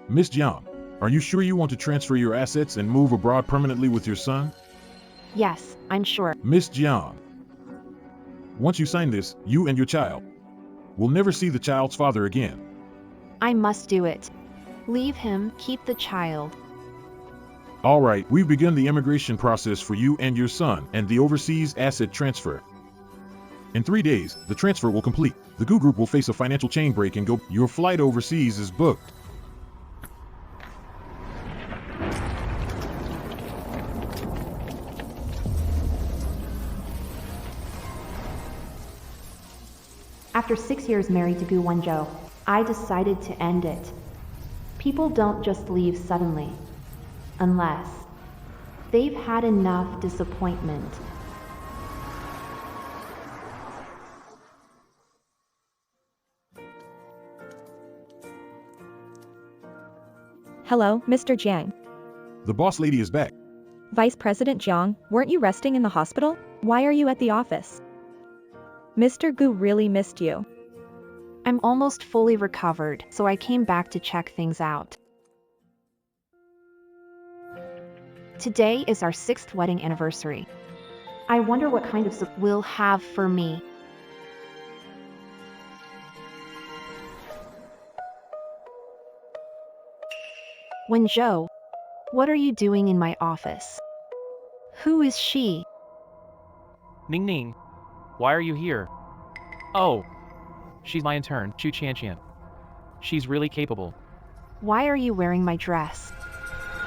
Miss Jiang, are you sure you want to transfer your assets and move abroad permanently with your son? Yes, I'm sure. Miss Jiang, once you sign this, you and your child will never see the child's father again. I must do it. Leave him, keep the child. All right, we've begun the immigration process for you and your son and the overseas asset transfer. In 3 days, the transfer will complete. The Gu Group will face a financial chain break and go. Your flight overseas is booked. After 6 years married to Gu Wenzhou, I decided to end it. People don't just leave suddenly, unless they've had enough disappointment. Hello, Mr. Jiang. The boss lady is back. Vice President Jiang, weren't you resting in the hospital? Why are you at the office? Mr. Gu really missed you. I'm almost fully recovered, so I came back to check things out. Today is our 6th wedding anniversary. I wonder what kind of support we'll have for me. Wenzhou, what are you doing in my office? Who is she? Ning Ning, why are you here? Oh, she's my intern, Chu Chanqian. She's really capable. Why are you wearing my dress?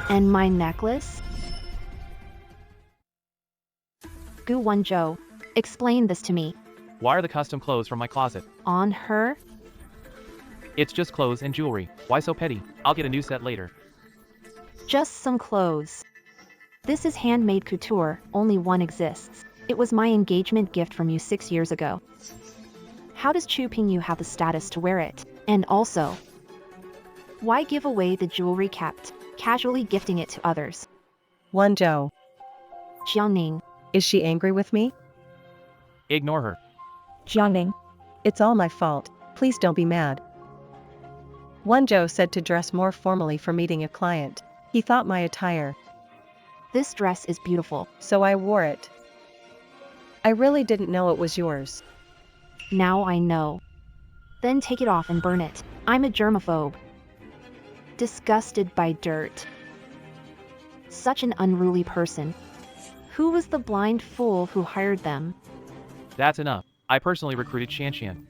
And my necklace? Gu Wenzhou, explain this to me. Why are the custom clothes from my closet? On her? It's just clothes and jewelry. Why so petty? I'll get a new set later. Just some clothes. This is handmade couture, only one exists. It was my engagement gift from you 6 years ago. How does Chu Pingyu have the status to wear it? And also, why give away the jewelry kept, casually gifting it to others? Wenzhou, Jiangning, is she angry with me? Ignore her. Jiangning, It's all my fault, please don't be mad. Wenzhou said to dress more formally for meeting a client. He thought my attire, this dress is beautiful. so I wore it. I really didn't know it was yours. Now I know. Then take it off and burn it. I'm a germaphobe. Disgusted by dirt. Such an unruly person. Who was the blind fool who hired them? That's enough. I personally recruited Shanxian.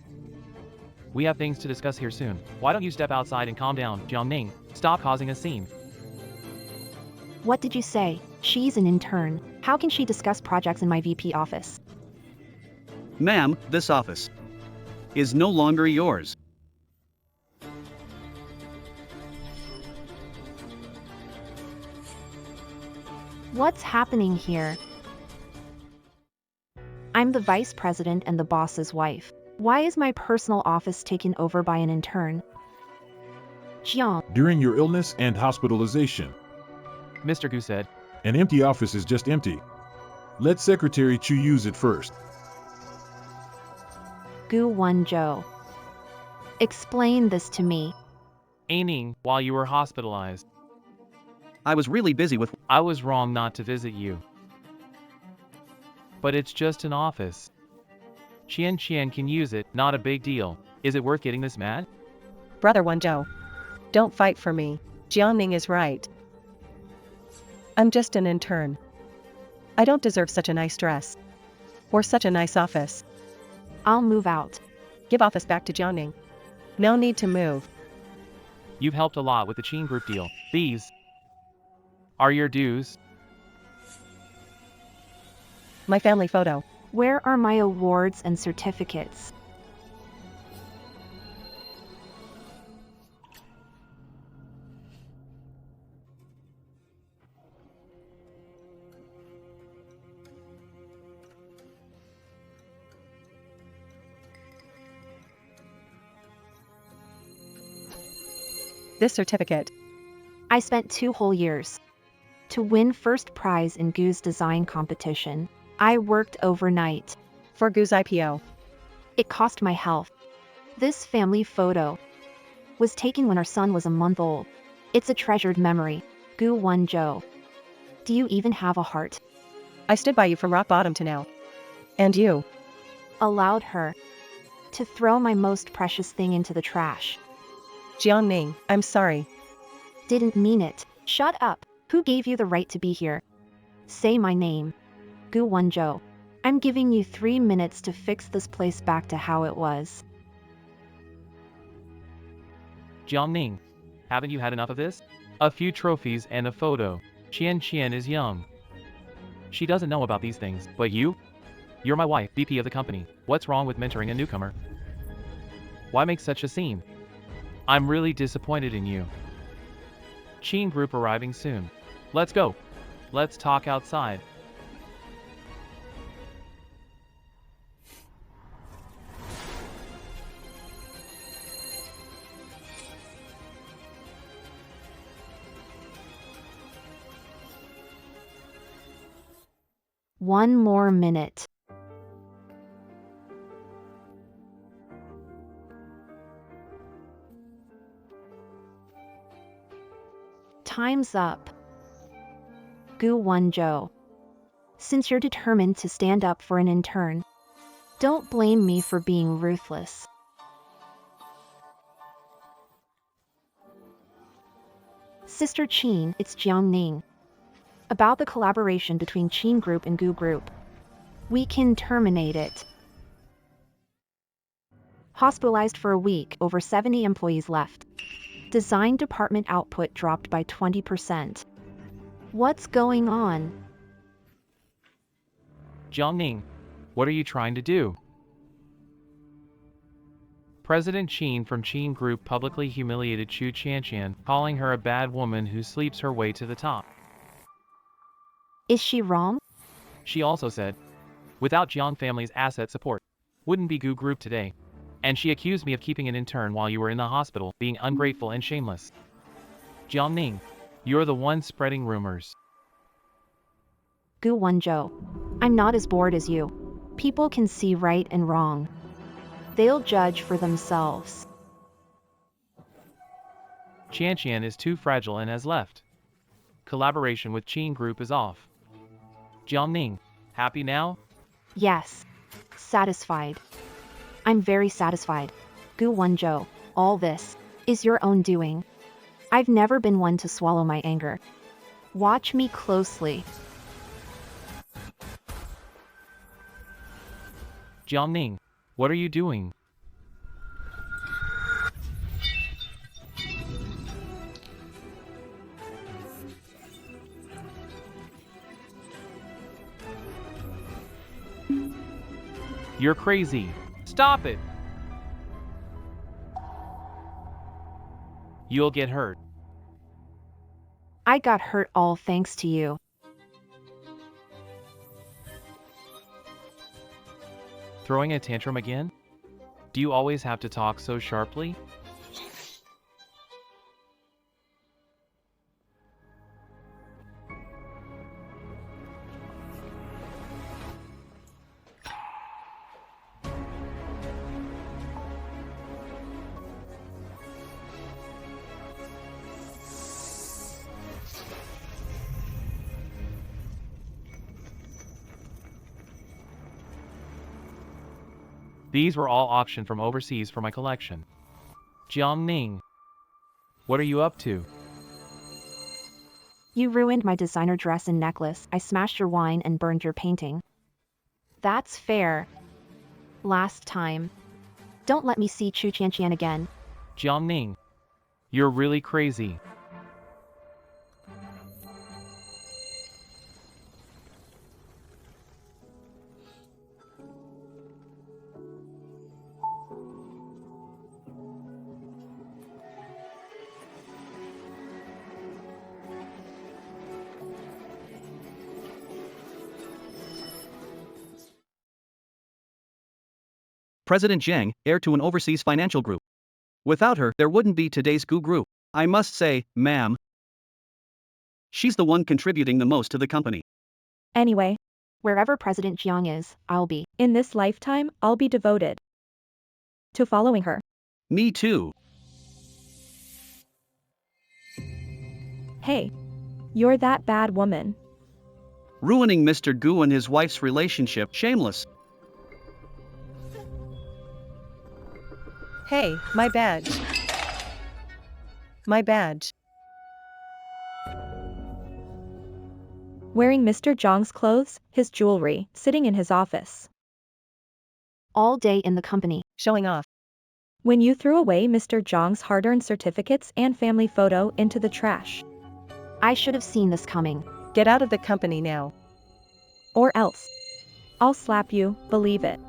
We have things to discuss here soon. Why don't you step outside and calm down, Jiangning? Stop causing a scene. What did you say? She's an intern. How can she discuss projects in my VP office? Ma'am, this office is no longer yours. What's happening here? I'm the vice president and the boss's wife. Why is my personal office taken over by an intern? Jiang, During your illness and hospitalization, Mr. Gu said. an empty office is just empty. Let Secretary Chu use it first. Gu Wenzhou. Explain this to me. Ning, while you were hospitalized, I was really busy with. I was wrong not to visit you. But it's just an office. Qian can use it, not a big deal. Is it worth getting this mad? Brother Wenzhou, don't fight for me. Jiangning is right. I'm just an intern. I don't deserve such a nice dress. Or such a nice office. I'll move out. Give office back to Jiangning. No need to move. You've helped a lot with the Qin Group deal. These are your dues. My family photo. Where are my awards and certificates? This certificate. I spent 2 whole years to win first prize in Gu's design competition. I worked overnight. For Gu's IPO. It cost my health. This family photo was taken when our son was a month old. It's a treasured memory. Gu Won Jo. Do you even have a heart? I stood by you from rock bottom to now. And you. Allowed her to throw my most precious thing into the trash. Jiangning, I'm sorry. Didn't mean it. Shut up. Who gave you the right to be here? Say my name. Gu Won Jo. I'm giving you 3 minutes to fix this place back to how it was. Jiangning, haven't you had enough of this? A few trophies and a photo. Qian is young. She doesn't know about these things, but you? You're my wife, VP of the company. What's wrong with mentoring a newcomer? Why make such a scene? I'm really disappointed in you. Qin Group arriving soon. Let's go. Let's talk outside. One more minute. Time's up. Gu Won Jo. Since you're determined to stand up for an intern, don't blame me for being ruthless. Sister Qin, it's Jiangning. About the collaboration between Qin Group and Gu Group. We can terminate it. Hospitalized for a week, over 70 employees left. Design department output dropped by 20%. What's going on? Jiangning, what are you trying to do? President Qin from Qin Group publicly humiliated Chu Qianqian, calling her a bad woman who sleeps her way to the top. Is she wrong? She also said, without Jiang family's asset support, wouldn't be Gu Group today. And she accused me of keeping an intern while you were in the hospital, being ungrateful and shameless. Jiangning, you're the one spreading rumors. Gu Won Jo. I'm not as bored as you. People can see right and wrong. They'll judge for themselves. Qianqian is too fragile and has left. Collaboration with Qin Group is off. Jiangning, happy now? Yes. Satisfied. I'm very satisfied. Gu Won Jo, all this is your own doing. I've never been one to swallow my anger. Watch me closely. Jiangning, what are you doing? You're crazy. Stop it! You'll get hurt. I got hurt all thanks to you. Throwing a tantrum again? Do you always have to talk so sharply? These were all auctioned from overseas for my collection. Jiangning, what are you up to? You ruined my designer dress and necklace. I smashed your wine and burned your painting. That's fair. Last time. Don't let me see Chu Qianqian again. Jiangning, you're really crazy. President Zhang, heir to an overseas financial group. Without her, there wouldn't be today's Gu Group. I must say, ma'am, she's the one contributing the most to the company. Anyway, Wherever President Jiang is, I'll be. in this lifetime, I'll be devoted to following her. Me too. Hey. You're that bad woman. Ruining Mr. Gu and his wife's relationship, shameless. Hey, my badge. My badge. Wearing Mr. Zhang's clothes, his jewelry, sitting in his office. All day in the company. Showing off. When you threw away Mr. Zhang's hard-earned certificates and family photo into the trash. I should have seen this coming. Get out of the company now. Or else. I'll slap you, believe it.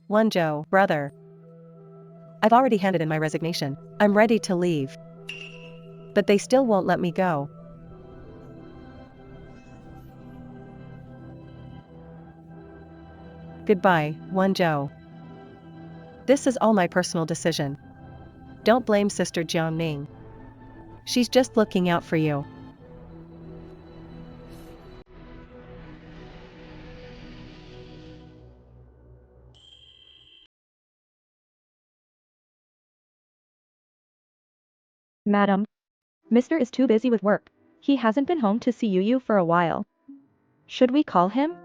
Wonjo, brother. I've already handed in my resignation. I'm ready to leave. But they still won't let me go. Goodbye, Wonjo. This is all my personal decision. Don't blame Sister Jiangning. She's just looking out for you. Madam. Mr. is too busy with work. He hasn't been home to see you for a while. Should we call him?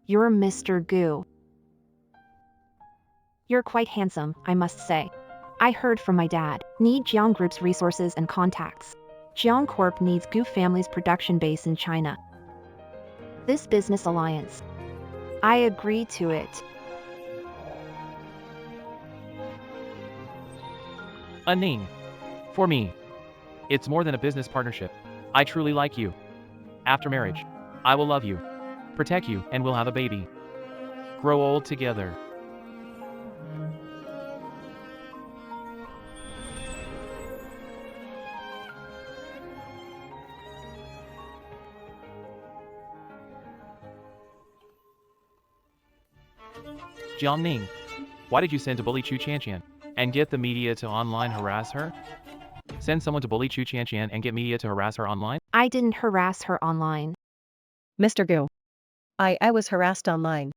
You're Mr. Gu. You're quite handsome, I must say. I heard from my dad. Need Jiang Group's resources and contacts. Jiang Corp needs Gu family's production base in China. This business alliance. I agree to it. Ning. For me. It's more than a business partnership. I truly like you. After marriage, I will love you, protect you, and we'll have a baby. Grow old together. Jiangning, why did you send to bully Chu Chanqian and get the media to online harass her? Send someone to bully Chu Chanqian and get media to harass her online? I didn't harass her online. Mr. Gu. I was harassed online.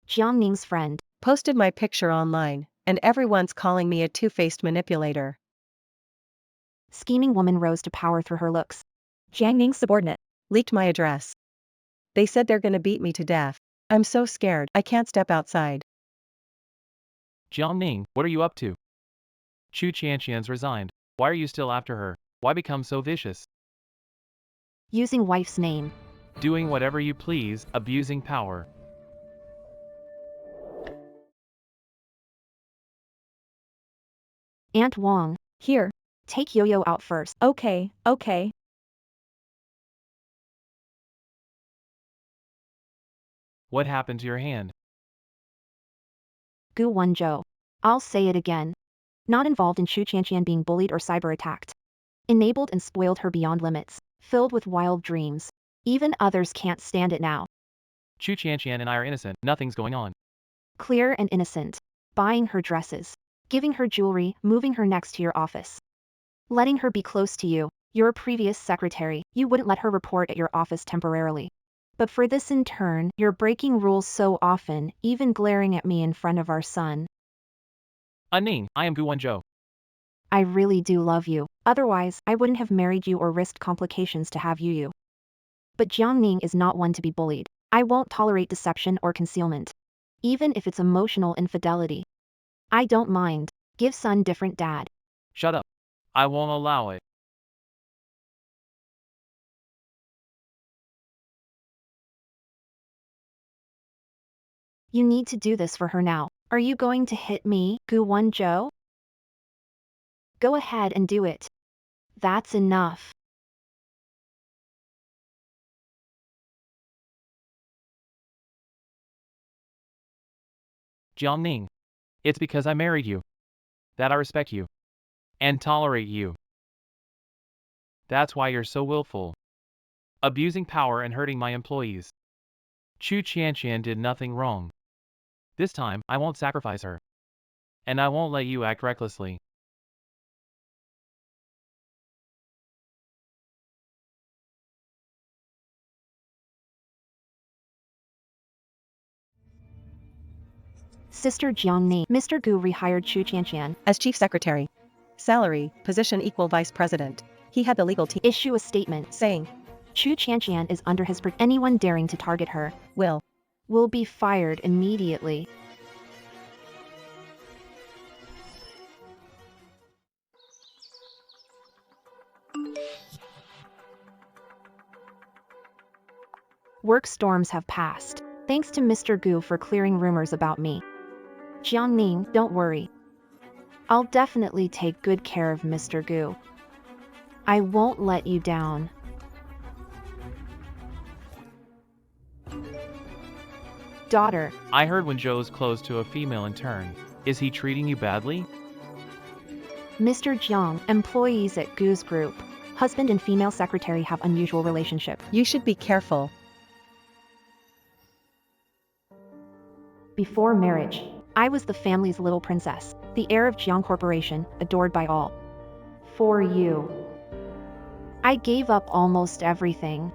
Jiangning's friend. Posted my picture online, and everyone's calling me a two-faced manipulator. Scheming woman rose to power through her looks. Jiang Ning's subordinate. Leaked my address. They said they're gonna beat me to death. I'm so scared, I can't step outside. Jiangning, what are you up to? Chu Chanqian's resigned. Why are you still after her? Why become so vicious? Using wife's name. Doing whatever you please, abusing power. Aunt Wong. Here. Take Yo-Yo out first. Okay. What happened to your hand? Gu Wenzhou. I'll say it again. Not involved in Chu Chanqian being bullied or cyber-attacked. Enabled and spoiled her beyond limits, filled with wild dreams. Even others can't stand it now. Chu Chanqian and I are innocent, nothing's going on. Clear and innocent. Buying her dresses. Giving her jewelry, moving her next to your office. Letting her be close to you, your previous secretary, you wouldn't let her report at your office temporarily. But for this in turn, you're breaking rules so often, even glaring at me in front of our son. Ning, I am Gu Wenzhou. I really do love you, otherwise I wouldn't have married you or risked complications to have you. But Jiangning is not one to be bullied. I won't tolerate deception or concealment. Even if it's emotional infidelity. I don't mind. Give son different dad. Shut up. I won't allow it. You need to do this for her now. Are you going to hit me, Gu Won Jo? Go ahead and do it. That's enough. Jiangning. It's because I married you that I respect you and tolerate you. That's why you're so willful, abusing power and hurting my employees. Chu Qianqian did nothing wrong. This time, I won't sacrifice her. And I won't let you act recklessly. Sister Jiangning. Mr. Gu rehired Chu Qianqian. As chief secretary. Salary, position equal vice president. He had the legal team Issue a statement saying, Chu Qianqian is under his anyone daring to target her will be fired immediately. Work storms have passed. Thanks to Mr. Gu for clearing rumors about me. Jiangning, don't worry. I'll definitely take good care of Mr. Gu. I won't let you down. Daughter, I heard when Joe's close to a female intern. Is he treating you badly? Mr. Jiang, employees at Gu's group. Husband and female secretary have unusual relationship. you should be careful. Before marriage, I was the family's little princess, the heir of Jiang Corporation, adored by all. For you, I gave up almost everything.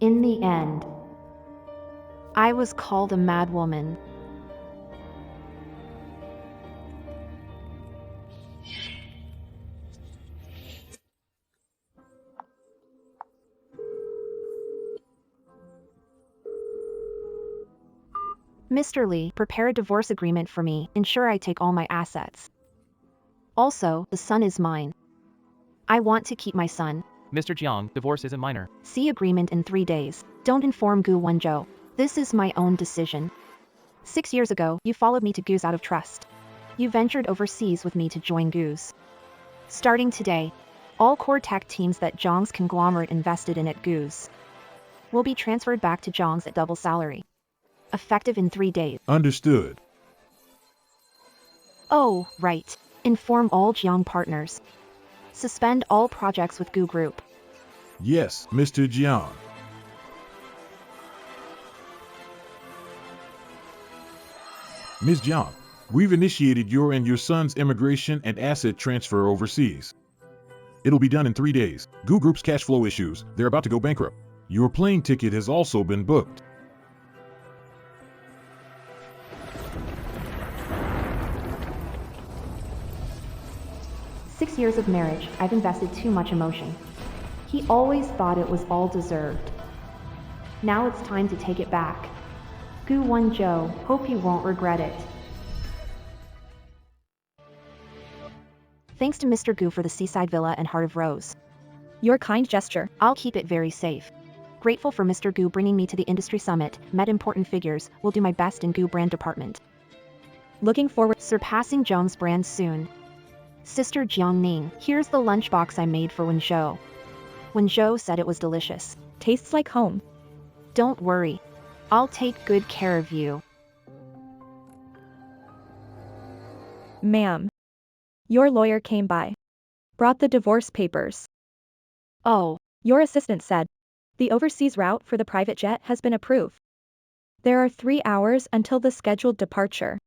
In the end, I was called a madwoman. Mr. Lee, prepare a divorce agreement for me, ensure I take all my assets. Also, the son is mine. I want to keep my son. Mr. Jiang, divorce isn't minor. See agreement in 3 days. Don't inform Gu Wenzhou. This is my own decision. 6 years ago, you followed me to Gu's out of trust. You ventured overseas with me to join Gu's. Starting today, all core tech teams that Zhang's conglomerate invested in at Gu's will be transferred back to Zhang's at double salary. Effective in 3 days. Understood. Oh, right. Inform all Jiang partners. Suspend all projects with Gu Group. Yes, Mr. Jiang. Ms. Jiang, we've initiated your and your son's immigration and asset transfer overseas. It'll be done in 3 days. Gu Group's cash flow issues, they're about to go bankrupt. Your plane ticket has also been booked. "6 years of marriage, I've invested too much emotion. He always thought it was all deserved. Now it's time to take it back. Gu Wenzhou, hope you won't regret it." Thanks to Mr. Gu for the seaside villa and Heart of Rose. Your kind gesture. I'll keep it very safe. Grateful for Mr. Gu bringing me to the industry summit, met important figures, will do my best in Gu brand department. Looking forward. Surpassing Zhang's brand soon. Sister Jiangning, here's the lunchbox I made for Wenzhou. Wenzhou said it was delicious. Tastes like home. Don't worry. I'll take good care of you. Ma'am. Your lawyer came by. Brought the divorce papers. Oh, Your assistant said. The overseas route for the private jet has been approved. There are 3 hours until the scheduled departure.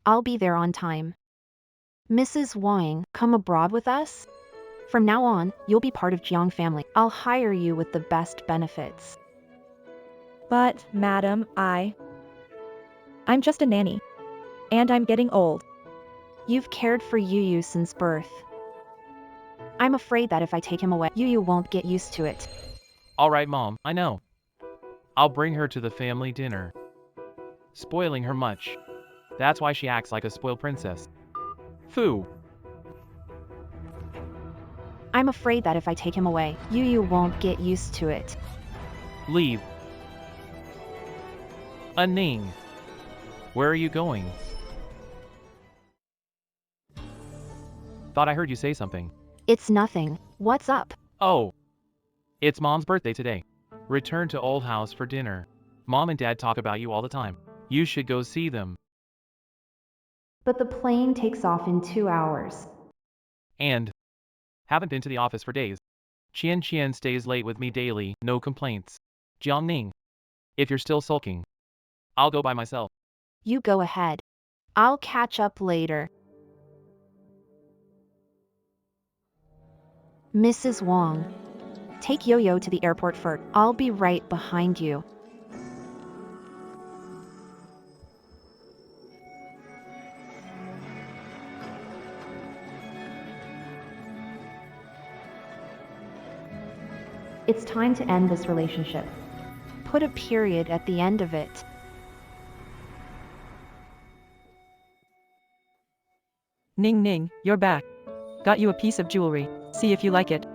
I'll be there on time. Mrs. Wang, come abroad with us? From now on, you'll be part of Jiang family. I'll hire you with the best benefits. But, madam, I'm just a nanny. And I'm getting old. You've cared for Yu since birth. I'm afraid that if I take him away, Yu won't get used to it. Alright, Mom, I know. I'll bring her to the family dinner. Spoiling her much. That's why she acts like a spoiled princess. Foo. I'm afraid that if I take him away, you won't get used to it. Leave. Ning. Where are you going? Thought I heard you say something. It's nothing. What's up? Oh. It's Mom's birthday today. Return to old house for dinner. Mom and Dad talk about you all the time. You should go see them. But the plane takes off in 2 hours. And haven't been to the office for days. Chien stays late with me daily, no complaints. Jiangning. If you're still sulking, I'll go by myself. You go ahead. I'll catch up later. Mrs. Wong. Take Yo-Yo to the airport first. I'll be right behind you. It's time to end this relationship. Put a period at the end of it. Ning, you're back. Got you a piece of jewelry. See if you like it.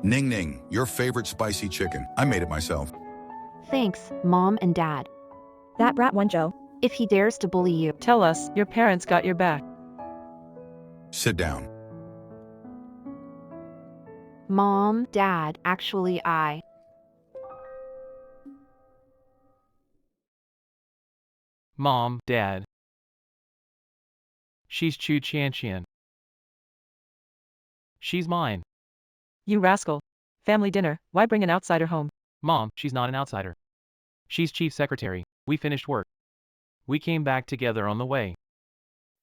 Ning, your favorite spicy chicken. I made it myself. Thanks, Mom and Dad. That brat Wenjo. If he dares to bully you, Tell us, your parents got your back. Sit down. Mom, Dad, actually I. Mom, Dad. She's Chu Chien. She's mine. You rascal. Family dinner, why bring an outsider home? Mom, she's not an outsider. She's chief secretary. We finished work. We came back together on the way.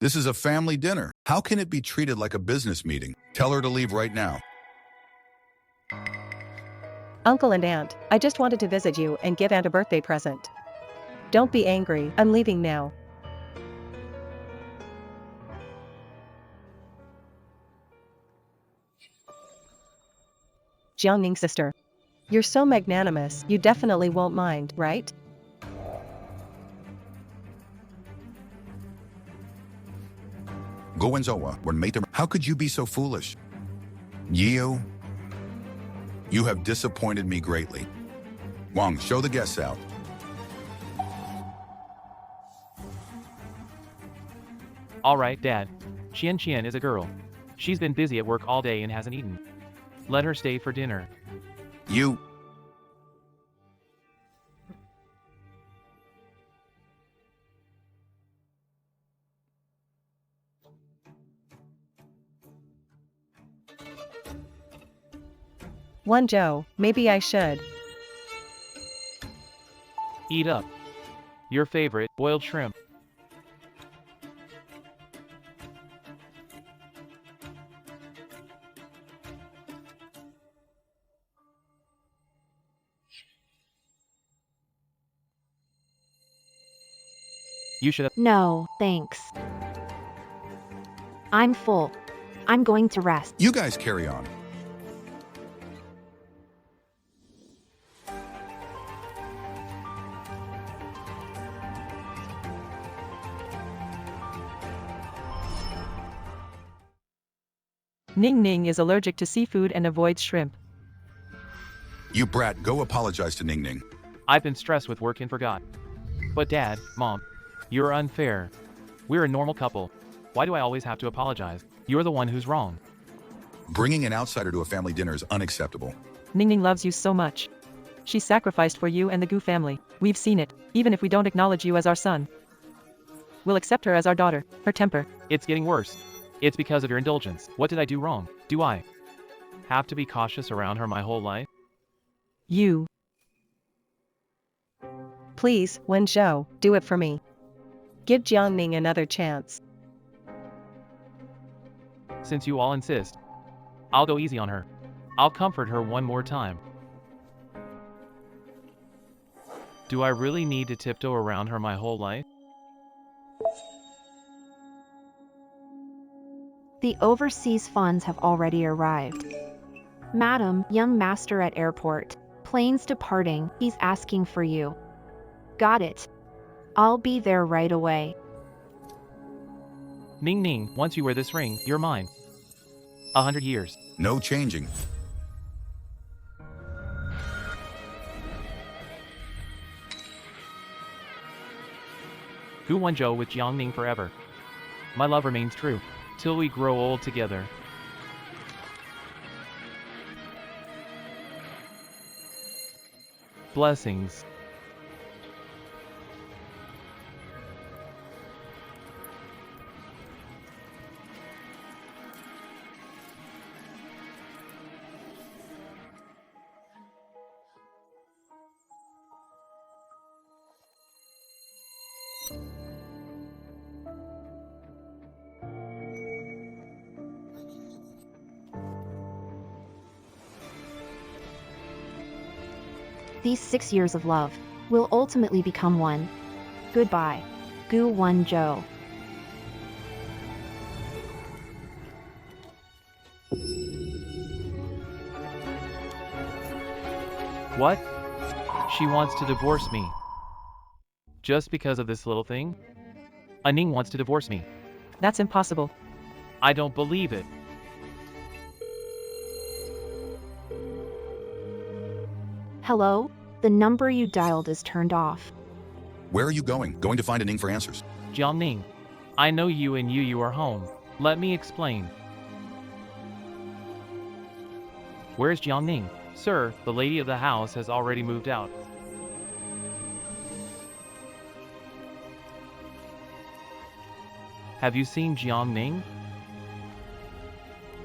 This is a family dinner. How can it be treated like a business meeting? Tell her to leave right now. Uncle and Aunt, I just wanted to visit you and give Aunt a birthday present. Don't be angry, I'm leaving now. Jiangning's sister. You're so magnanimous, you definitely won't mind, right? How could you be so foolish? You have disappointed me greatly. Wang, show the guests out. Alright, Dad. Chien is a girl. She's been busy at work all day and hasn't eaten. Let her stay for dinner. You. Wenjo, maybe I should. Eat up. Your favorite, boiled shrimp. You should have. No, thanks. I'm full. I'm going to rest. You guys carry on. Ning is allergic to seafood and avoids shrimp. You brat, go apologize to Ning. I've been stressed with work and forgot. But Dad, Mom, you're unfair. We're a normal couple. Why do I always have to apologize? You're the one who's wrong. Bringing an outsider to a family dinner is unacceptable. Ning loves you so much. She sacrificed for you and the Gu family. We've seen it, even if we don't acknowledge you as our son. We'll accept her as our daughter. Her temper. It's getting worse. It's because of your indulgence. What did I do wrong? Do I have to be cautious around her my whole life? You. Please, Wenjo, do it for me. Give Jiangning another chance. Since you all insist, I'll go easy on her. I'll comfort her one more time. Do I really need to tiptoe around her my whole life? The overseas funds have already arrived. Madam, young master at airport. Plane's departing. He's asking for you. Got it. I'll be there right away. Ning Ning, once you wear this ring, you're mine. 100 years. No changing. Gu Wenzhou with Jiang Ning forever. My love remains true. Till we grow old together. Blessings. These 6 years of love will ultimately become one. Goodbye, Gu Wenzhou. What? She wants to divorce me. Just because of this little thing? Ning wants to divorce me. That's impossible. I don't believe it. Hello? The number you dialed is turned off. Where are you going? Going to find a Ning for answers. Jiang Ning, I know you and you are home. Let me explain. Where's Jiang Ning? Sir, the lady of the house has already moved out. Have you seen Jiang Ning?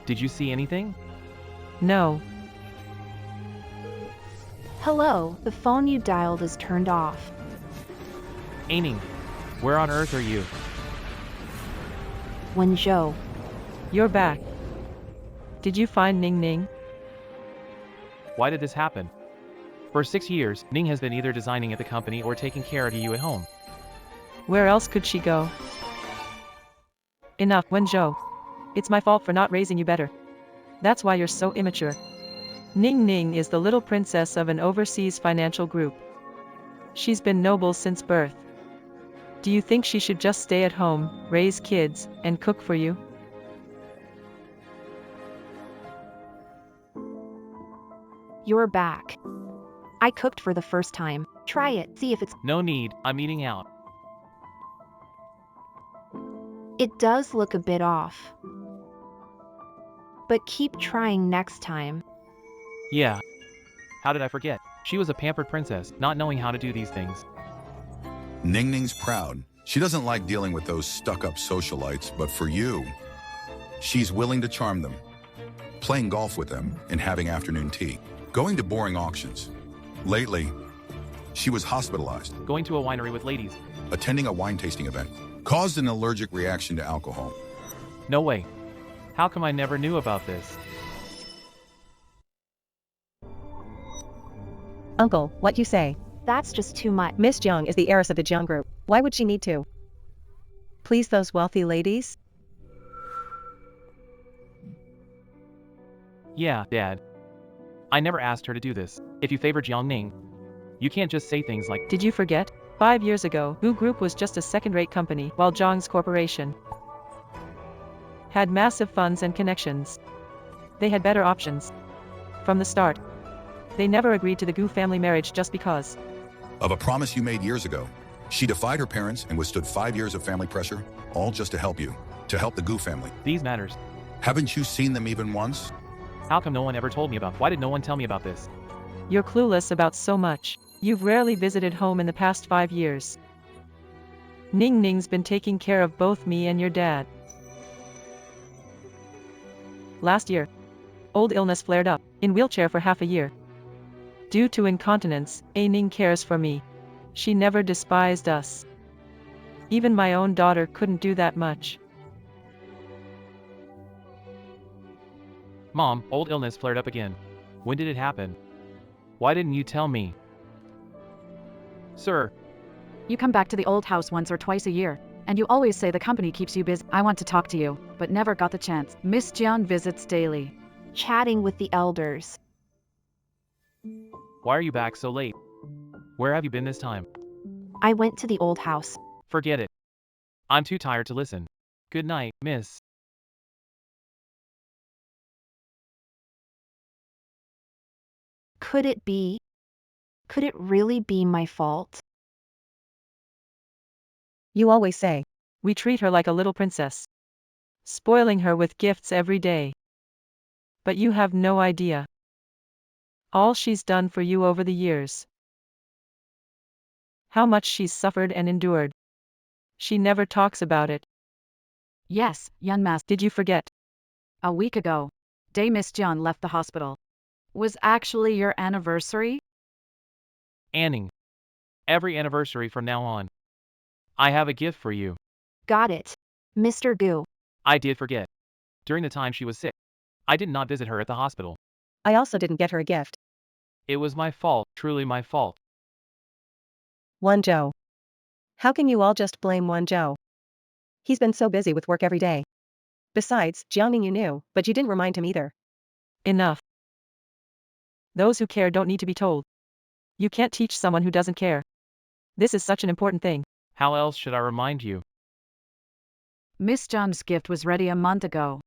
Did you see anything? No. Hello, the phone you dialed is turned off. Ning, where on earth are you? Wenzhou. You're back. Did you find Ning Ning? Why did this happen? For 6 years, Ning has been either designing at the company or taking care of you at home. Where else could she go? Enough, Wenzhou. It's my fault for not raising you better. That's why you're so immature. Ning Ning is the little princess of an overseas financial group. She's been noble since birth. Do you think she should just stay at home, raise kids, and cook for you? You're back. I cooked for the first time. Try it, see if it's... No need, I'm eating out. It does look a bit off. But keep trying next time. Yeah. How did I forget? She was a pampered princess, not knowing how to do these things. Ning Ning's proud. She doesn't like dealing with those stuck-up socialites, but for you, she's willing to charm them, playing golf with them and having afternoon tea, going to boring auctions. Lately, she was hospitalized, Going to a winery with ladies. attending a wine tasting event, caused an allergic reaction to alcohol. No way. How come I never knew about this? Uncle, what you say? That's just too much. Miss Jiang is the heiress of the Jiang group. Why would she need to please those wealthy ladies? Yeah, Dad. I never asked her to do this. If you favor Jiang Ning, you can't just say things like, Did you forget? 5 years ago, Gu Group was just a second-rate company, while Zhang's corporation had massive funds and connections. They had better options. From the start, they never agreed to the Gu family marriage just because. Of a promise you made years ago, she defied her parents and withstood 5 years of family pressure, all just to help you, to help the Gu family. these matters. Haven't you seen them even once? How come no one ever told me about? Why did no one tell me about this? You're clueless about so much. You've rarely visited home in the past 5 years. Ning Ning's been taking care of both me and your dad. Last year, old illness flared up, in wheelchair for half a year. Due to incontinence, Ning cares for me. She never despised us. Even my own daughter couldn't do that much. Mom, old illness flared up again. When did it happen? Why didn't you tell me? Sir, You come back to the old house once or twice a year, and you always say the company keeps you busy. I want to talk to you, but never got the chance. Miss Jian visits daily. Chatting with the elders. why are you back so late? Where have you been this time? I went to the old house. Forget it. I'm too tired to listen. Good night, miss. Could it be? Could it really be my fault? You always say, We treat her like a little princess, spoiling her with gifts every day. But you have no idea all she's done for you over the years. How much she's suffered and endured. She never talks about it. Yes, young master. Did you forget? A week ago, day Miss Jian left the hospital. Was actually your anniversary? Anning. Every anniversary from now on. I have a gift for you. Got it. Mr. Gu. I did forget. During the time she was sick, I did not visit her at the hospital. I also didn't get her a gift. It was my fault, truly my fault. Wonjo. How can you all just blame Wonjo? He's been so busy with work every day. Besides, Jiangning you knew, but you didn't remind him either. Enough. Those who care don't need to be told. You can't teach someone who doesn't care. This is such an important thing. How else should I remind you? Miss Jian's gift was ready a month ago.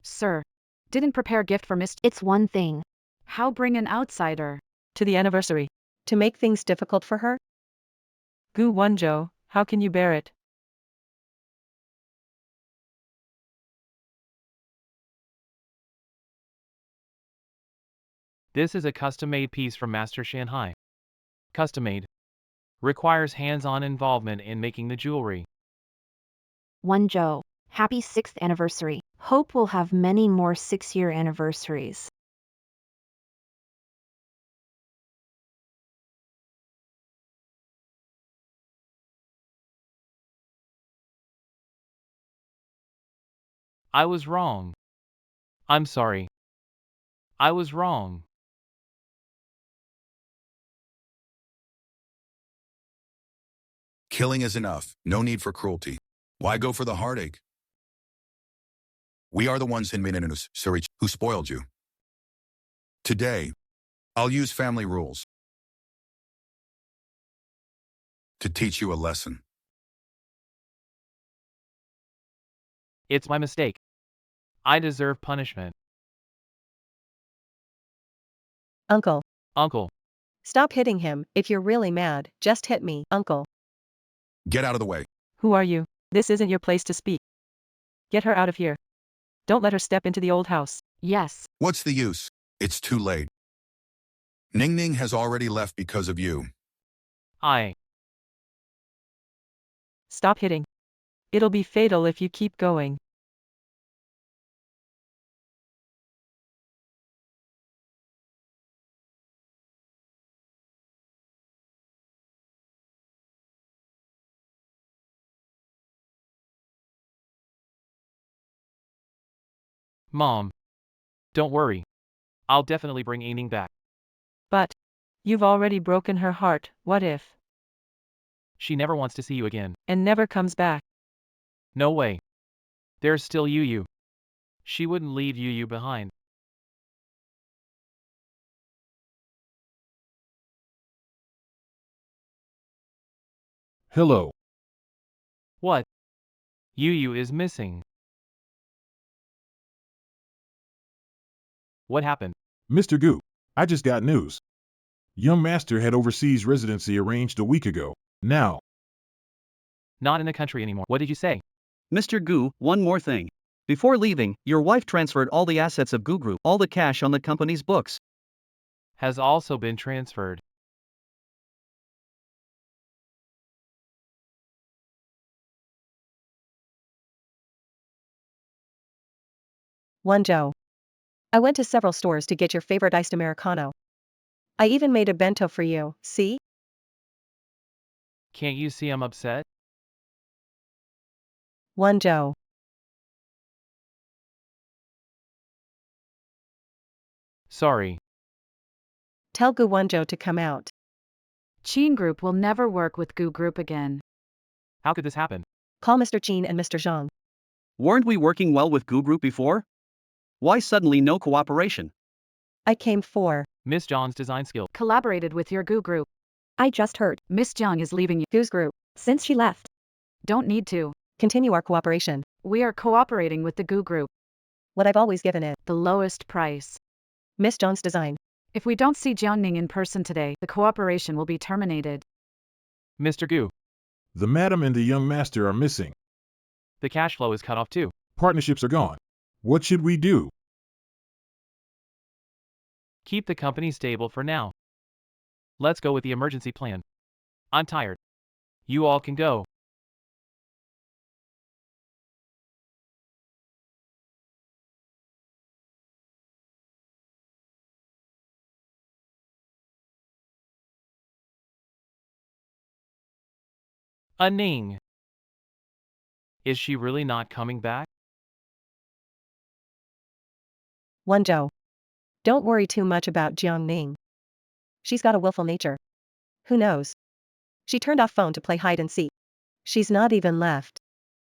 Sir, didn't prepare gift for Miss. It's one thing. How bring an outsider? To the anniversary. To make things difficult for her? Gu Wonjo, how can you bear it? This is a custom-made piece from Master Shanghai. Custom-made. Requires hands-on involvement in making the jewelry. Wonjo. Happy 6th anniversary. Hope we'll have many more 6-year anniversaries. I was wrong. I'm sorry. I was wrong. Killing is enough. No need for cruelty. Why go for the heartache? We are the ones in Minenus, Surich, who spoiled you. Today, I'll use family rules to teach you a lesson. It's my mistake. I deserve punishment. Uncle. Uncle, Stop hitting him. If you're really mad, just hit me, Uncle. Get out of the way. Who are you? This isn't your place to speak. Get her out of here. Don't let her step into the old house. Yes. What's the use? It's too late. Ning Ning has already left because of you. Stop hitting. It'll be fatal if you keep going. Mom. Don't worry. I'll definitely bring Aining back. But you've already broken her heart. What if? She never wants to see you again. And never comes back. No way. There's still Yu. She wouldn't leave Yu behind. Hello. What? Yu is missing. What happened? Mr. Gu, I just got news. Young Master had overseas residency arranged a week ago. Now. Not in the country anymore. What did you say? Mr. Gu, one more thing. Before leaving, your wife transferred all the assets of Gu Group, all the cash on the company's books. Has also been transferred. Wonjo. I went to several stores to get your favorite iced Americano. I even made a bento for you, see? Can't you see I'm upset? Wonjo. Sorry. Tell Gu Wonjo to come out. Qin Group will never work with Gu Group again. How could this happen? Call Mr. Qin and Mr. Zhang. Weren't we working well with Gu Group before? Why suddenly no cooperation? I came for. Miss John's design skill. Collaborated with your Gu Group. I just heard. Miss Jiang is leaving you. Gu's Group. Since she left. Don't need to. Continue our cooperation. We are cooperating with the Goo Group. What I've always given it. The lowest price. Miss John's design. If we don't see Jiangning in person today, the cooperation will be terminated. Mr. Gu, The madam and the young master are missing. the cash flow is cut off too. Partnerships are gone. What should we do? Keep the company stable for now. Let's go with the emergency plan. I'm tired. You all can go. Ning. Is she really not coming back? Wenzhou. Don't worry too much about Jiangning. She's got a willful nature. Who knows? She turned off phone to play hide and seek. She's not even left.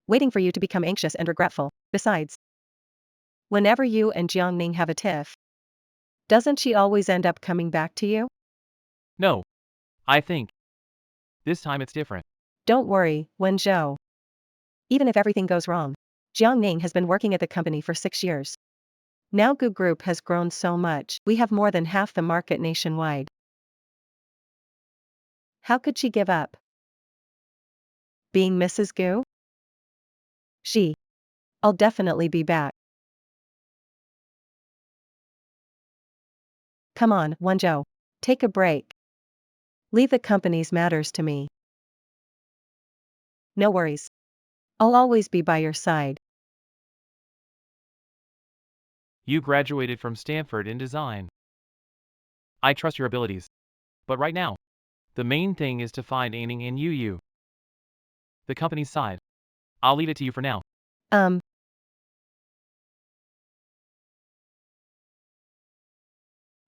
Waiting for you to become anxious and regretful. Besides, whenever you and Jiangning have a tiff, doesn't she always end up coming back to you? No. I think. This time it's different. Don't worry, Wenzhou. Even if everything goes wrong, Jiangning has been working at the company for 6 years. Now Gu Group has grown so much, we have more than half the market nationwide. How could she give up being Mrs. Gu? I'll definitely be back. Come on, Wenzhou. Take a break. Leave the company's matters to me. No worries. I'll always be by your side. You graduated from Stanford in design. I trust your abilities. But right now, the main thing is to find Aning and Yu. The company's side. I'll leave it to you for now.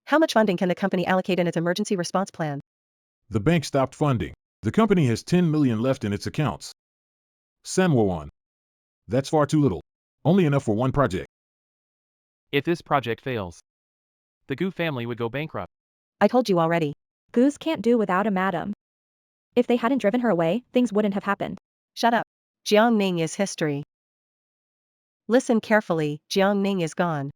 How much funding can the company allocate in its emergency response plan? The bank stopped funding. The company has 10 million left in its accounts. Sanwo-won. That's far too little. Only enough for one project. If this project fails, the Gu family would go bankrupt. I told you already. Goose can't do without a madam. If they hadn't driven her away, things wouldn't have happened. Shut up. Jiangning is history. Listen carefully, Jiangning is gone.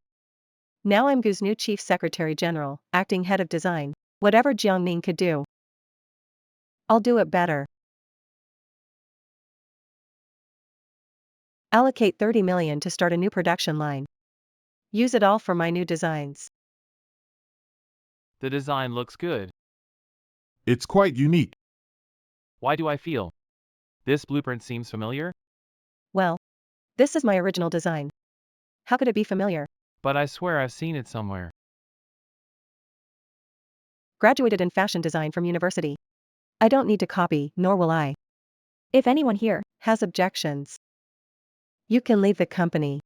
Now I'm Gu's new Chief Secretary General, acting head of design. Whatever Jiangning could do, I'll do it better. Allocate 30 million to start a new production line. Use it all for my new designs. The design looks good. It's quite unique. Why do I feel this blueprint seems familiar? Well, this is my original design. How could it be familiar? But I swear I've seen it somewhere. Graduated in fashion design from university. I don't need to copy, nor will I. If anyone here Has objections, you can leave the company.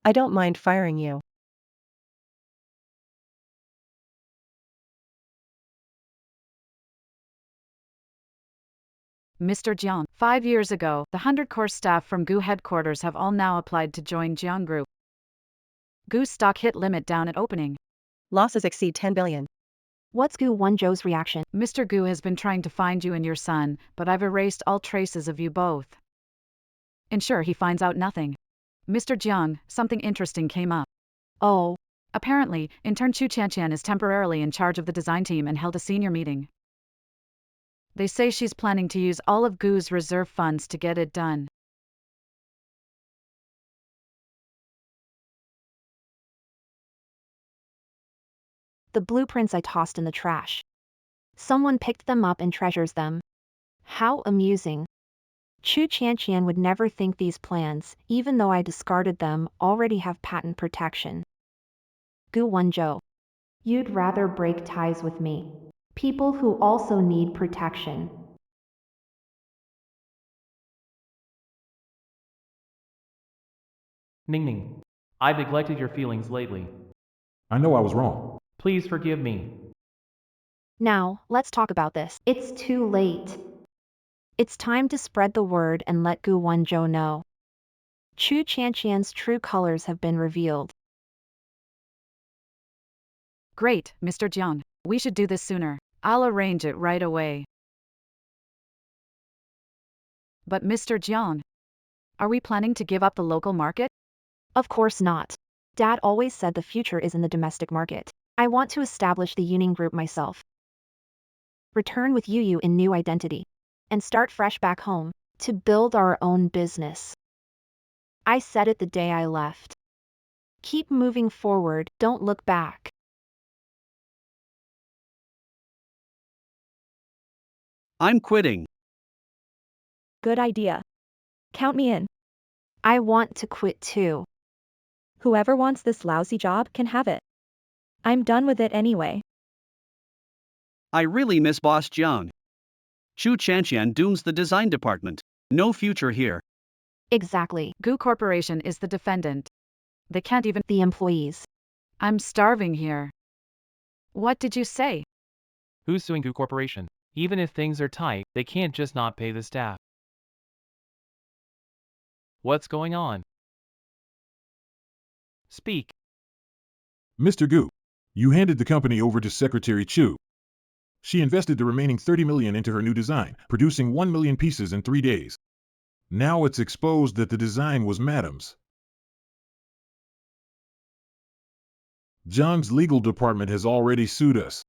I don't mind firing you. Mr. Jiang, 5 years ago, the 100 core staff from Gu headquarters have all now applied to join Jiang Group. Gu's stock hit limit down at opening. Losses exceed 10 billion. What's Gu Wenzhou's reaction? Mr. Gu has been trying to find you and your son, but I've erased all traces of you both. Ensure he finds out nothing. Mr. Jiang, something interesting came up. Oh, Apparently, intern Chu Tiantian is temporarily in charge of the design team and held a senior meeting. They say she's planning to use all of Gu's reserve funds to get it done. the blueprints I tossed in the trash. Someone picked them up and treasures them. How amusing. Chu Tiantian would never think these plans, even though I discarded them, already have patent protection. Gu Wenzhou. You'd rather break ties with me. People who also need protection. Ning. I've neglected your feelings lately. I know I was wrong. Please forgive me. Now, let's talk about this. It's too late. It's time to spread the word and let Gu Wenzhou know. Chu Tiantian's true colors have been revealed. Great, Mr. Jiang. We should do this sooner. I'll arrange it right away. But Mr. Jiang, Are we planning to give up the local market? Of course not. Dad always said the future is in the domestic market. I want to establish the Union Group myself. Return with Yu in new identity. And start fresh back home, to build our own business. I said it the day I left. Keep moving forward, don't look back. I'm quitting. Good idea. Count me in. I want to quit too. Whoever wants this lousy job can have it. I'm done with it anyway. I really miss Boss Jiang. Chu Chanqian dooms the design department. No future here. Exactly. Goo Corporation is the defendant. They can't even. The employees. I'm starving here. What did you say? Who's suing Goo Corporation? Even if things are tight, they can't just not pay the staff. What's going on? Speak. Mr. Gu, you handed the company over to Secretary Chu. She invested the remaining 30 million into her new design, producing 1 million pieces in 3 days. Now it's exposed that the design was Madam's. John's legal department has already sued us.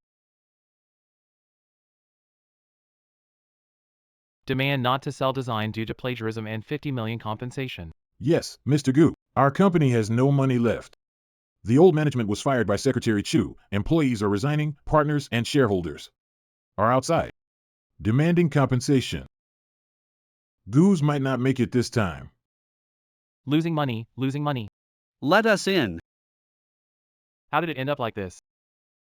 Demand not to sell design due to plagiarism and 50 million compensation. Yes, Mr. Gu, our company has no money left. The old management was fired by Secretary Chu, employees are resigning, partners and shareholders are outside, demanding compensation. Goose might not make it this time. Losing money, losing money. Let us in. How did it end up like this?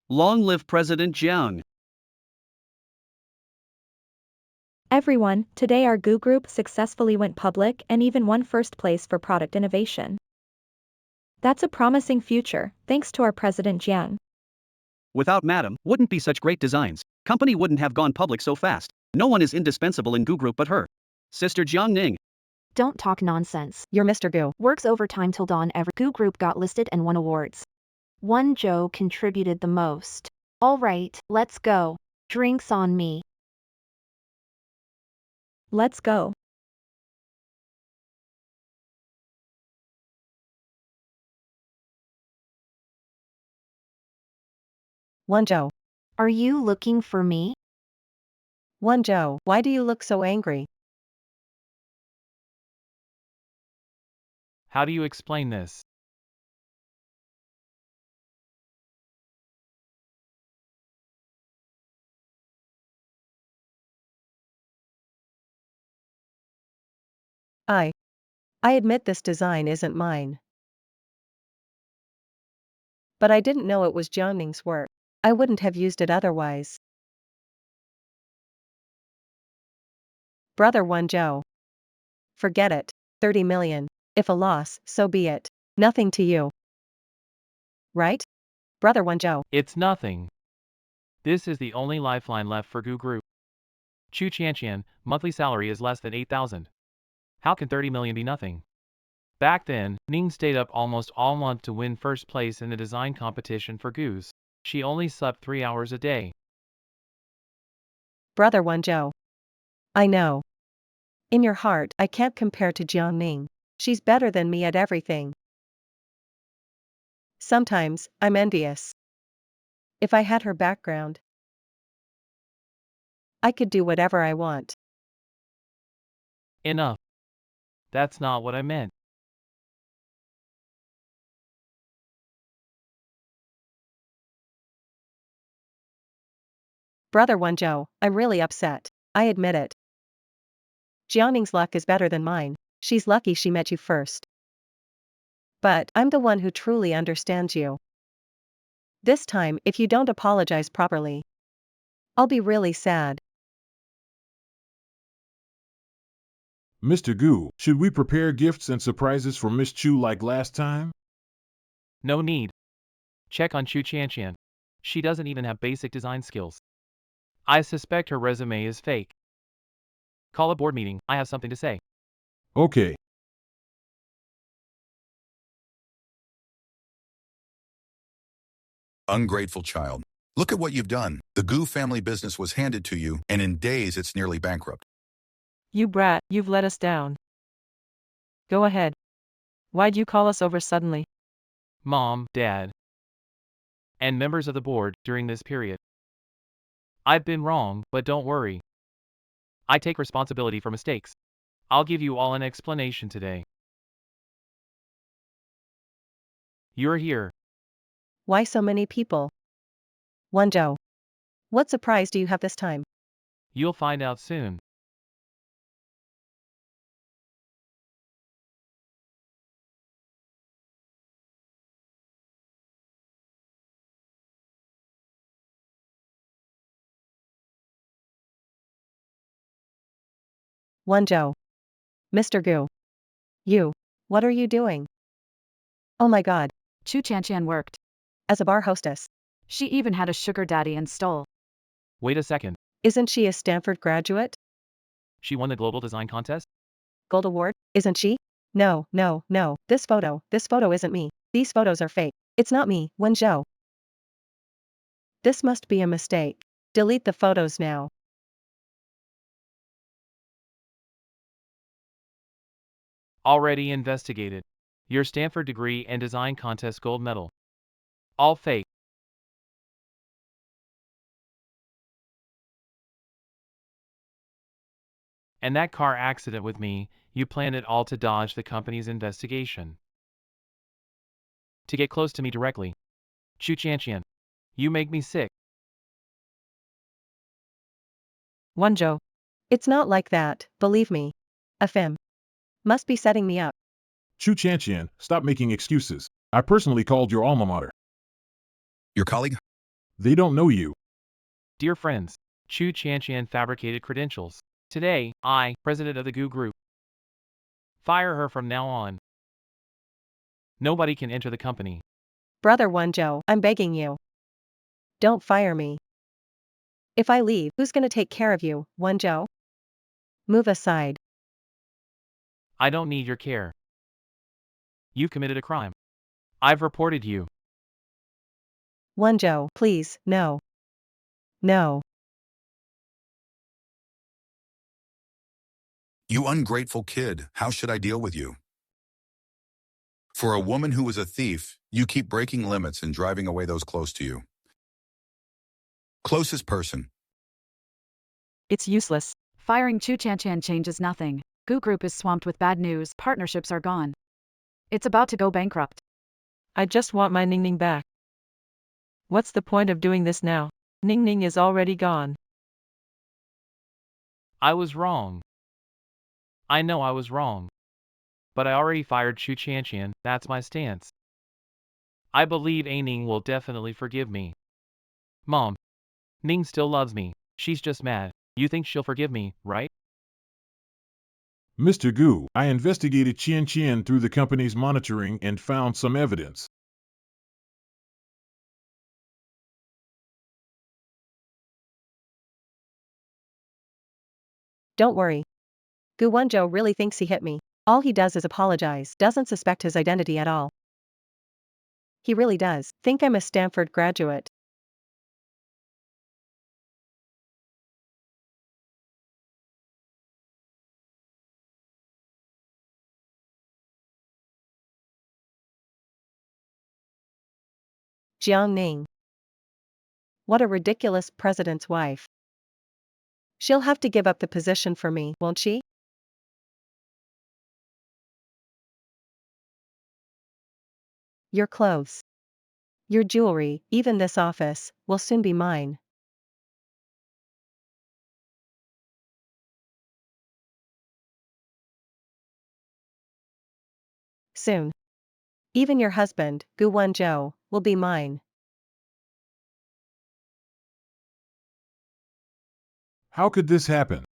Long live President Jiang. Everyone, today our Goo Group successfully went public and even won first place for product innovation. That's a promising future, thanks to our President Jiang. Without Madam, wouldn't be such great designs. Company wouldn't have gone public so fast. No one is indispensable in Goo Group but her. Sister Jiang Ning. Don't talk nonsense. You're Mr. Goo. Works overtime till dawn. Every Goo Group got listed and won awards. One Joe contributed the most. All right, let's go. Drinks on me. Let's go. One Joe. Are you looking for me? One Joe, why do you look so angry? How do you explain this? I admit this design isn't mine. But I didn't know it was Jiangning's work. I wouldn't have used it otherwise. Brother One Joe. Forget it. 30 million. If a loss, so be it. Nothing to you. Right? Brother One Joe. It's nothing. This is the only lifeline left for Goo Group. Chu Chanqian, monthly salary is less than 8,000. How can 30 million be nothing? Back then, Ning stayed up almost all month to win first place in the design competition for Goose. She only slept 3 hours a day. Brother One Joe. I know. In your heart, I can't compare to Jiangning. She's better than me at everything. Sometimes, I'm envious. If I had her background, I could do whatever I want. Enough. That's not what I meant. Brother One Joe, I'm really upset. I admit it. Jiangning's luck is better than mine. She's lucky she met you first. But I'm the one who truly understands you. This time, if you don't apologize properly, I'll be really sad. Mr. Gu, should we prepare gifts and surprises for Miss Chu like last time? No need. Check on Chu Chanqian. She doesn't even have basic design skills. I suspect her resume is fake. Call a board meeting, I have something to say. Okay. Ungrateful child. Look at what you've done. The Gu family business was handed to you, and in days it's nearly bankrupt. You brat, you've let us down. Go ahead. Why'd you call us over suddenly? Mom, Dad, and members of the board during this period. I've been wrong, but don't worry. I take responsibility for mistakes. I'll give you all an explanation today. You're here. Why so many people? Wonjo. What surprise do you have this time? You'll find out soon. Wonjo. Mr. Gu. You. What are you doing? Oh my god. Chu Tiantian worked. As a bar hostess. She even had a sugar daddy and stole. Wait a second. Isn't she a Stanford graduate? She won the global design contest? Gold award, isn't she? No, no, no. This photo isn't me. These photos are fake. It's not me, Wenzhou. This must be a mistake. Delete the photos now. Already investigated. Your Stanford degree and design contest gold medal. All fake. And that car accident with me, you planned it all to dodge the company's investigation. To get close to me directly. Chu Tiantian. You make me sick. Wonjo. It's not like that, believe me. Afim. Must be setting me up. Chu Tiantian, stop making excuses. I personally called your alma mater. Your colleague? They don't know you. Dear friends, Chu Tiantian fabricated credentials. Today, I, president of the Gu Group, fire her from now on. Nobody can enter the company. Brother Wenzhou, I'm begging you. Don't fire me. If I leave, who's gonna take care of you, Wenzhou? Move aside. I don't need your care. You committed a crime. I've reported you. Wenzhou, please, no. No. You ungrateful kid, how should I deal with you? For a woman who is a thief, you keep breaking limits and driving away those close to you. Closest person. It's useless. Firing Chu Tiantian changes nothing. Gu Group is swamped with bad news. Partnerships are gone. It's about to go bankrupt. I just want my Ning Ning back. What's the point of doing this now? Ning Ning is already gone. I was wrong. I know I was wrong. But I already fired Chu Tiantian, that's my stance. I believe Ning will definitely forgive me. Mom. Ning still loves me. She's just mad. You think she'll forgive me, right? Mr. Gu, I investigated Tiantian through the company's monitoring and found some evidence. Don't worry. Gu Wenzhou really thinks he hit me. All he does is apologize, doesn't suspect his identity at all. He really does think I'm a Stanford graduate. Jiang Ning. What a ridiculous president's wife. She'll have to give up the position for me, won't she? Your clothes. Your jewelry, even this office, will soon be mine. Soon. Even your husband, Gu Wenzhou, will be mine. How could this happen?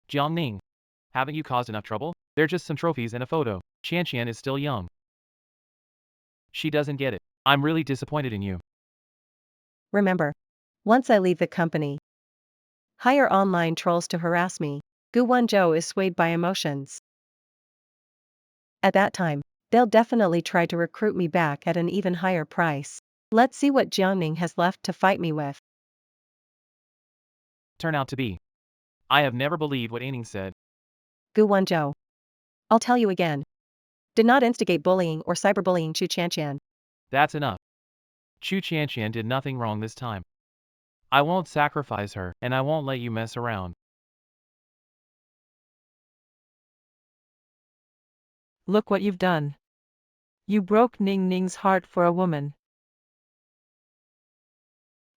Jiangning. Haven't you caused enough trouble? They're just some trophies and a photo. Tiantian is still young. She doesn't get it. I'm really disappointed in you. Remember. Once I leave the company, hire online trolls to harass me. Gu Wenzhou is swayed by emotions. At that time, they'll definitely try to recruit me back at an even higher price. Let's see what Jiangning has left to fight me with. Turn out to be. I have never believed what Aining said. Gu Wenzhou. I'll tell you again. Did not instigate bullying or cyberbullying Chu Tiantian. That's enough. Chu Tiantian did nothing wrong this time. I won't sacrifice her, and I won't let you mess around. Look what you've done. You broke Ning Ning's heart for a woman.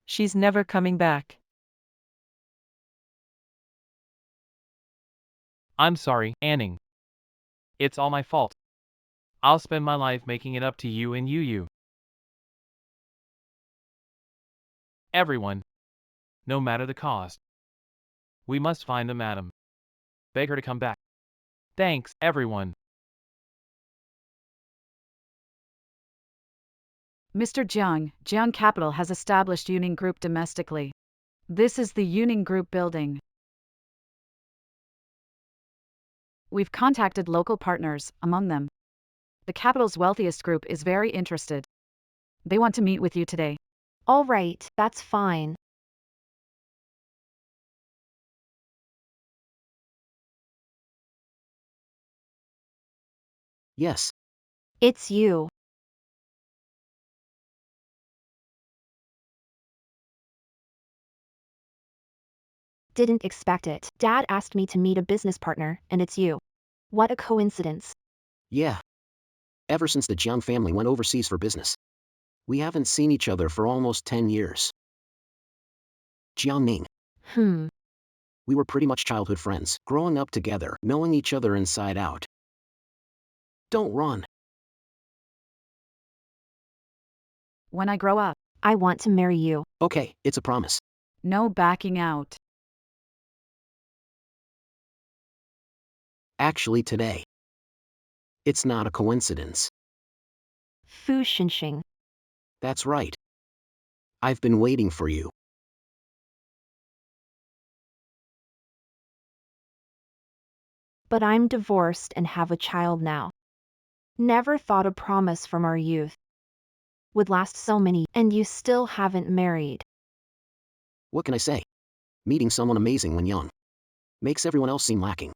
She's never coming back. I'm sorry, Anning. It's all my fault. I'll spend my life making it up to you and you. Everyone. No matter the cost. We must find the madam. Beg her to come back. Thanks, everyone. Mr. Jiang Capital has established Yuning Group domestically. This is the Yuning Group building. We've contacted local partners, among them. The capital's wealthiest group is very interested. They want to meet with you today. All right, that's fine. Yes. It's you. Didn't expect it. Dad asked me to meet a business partner, and it's you. What a coincidence. Yeah. Ever since the Jiang family went overseas for business. We haven't seen each other for almost 10 years. Jiang Ning. We were pretty much childhood friends, growing up together, knowing each other inside out. Don't run. When I grow up, I want to marry you. Okay, it's a promise. no backing out. Actually today. It's not a coincidence. Fu Xinxing. That's right. I've been waiting for you. But I'm divorced and have a child now. Never thought a promise from our youth would last so many, and you still haven't married. What can I say? Meeting someone amazing when young makes everyone else seem lacking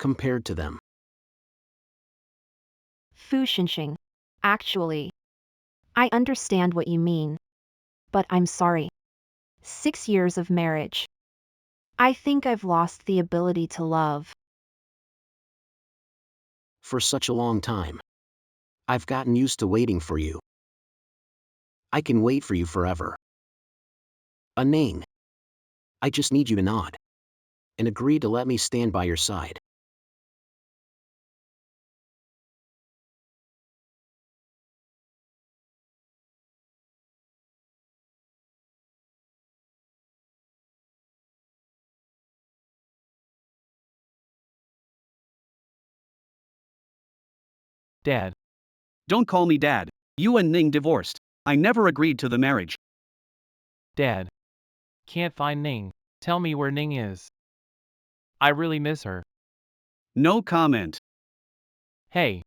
compared to them. Fu Xinxing. Actually, I understand what you mean. But I'm sorry. 6 years of marriage. I think I've lost the ability to love. For such a long time. I've gotten used to waiting for you. I can wait for you forever. Ning. I just need you to nod. And agree to let me stand by your side. Dad. Don't call me dad. You and Ning divorced. I never agreed to the marriage. Dad. Can't find Ning. Tell me where Ning is. I really miss her. No comment. Hey.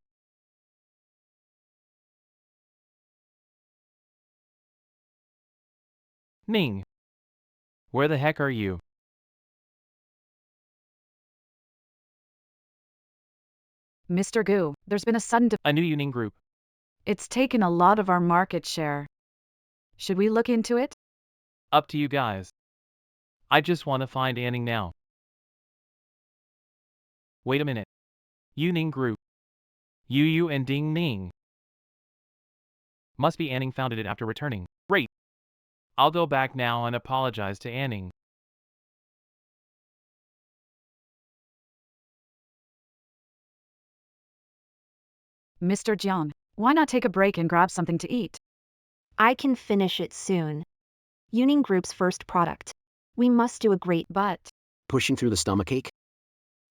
Ning. Where the heck are you? Mr. Gu, there's been a sudden A new Yuning Group. It's taken a lot of our market share. Should we look into it? Up to you guys. I just want to find Anning now. Wait a minute. Yuning Group. Yu and Ding Ning. Must be Anning founded it after returning. Great. I'll go back now and apologize to Anning. Mr. Jiang, why not take a break and grab something to eat? I can finish it soon. Yuning Group's first product. We must do a great But Pushing through the stomachache?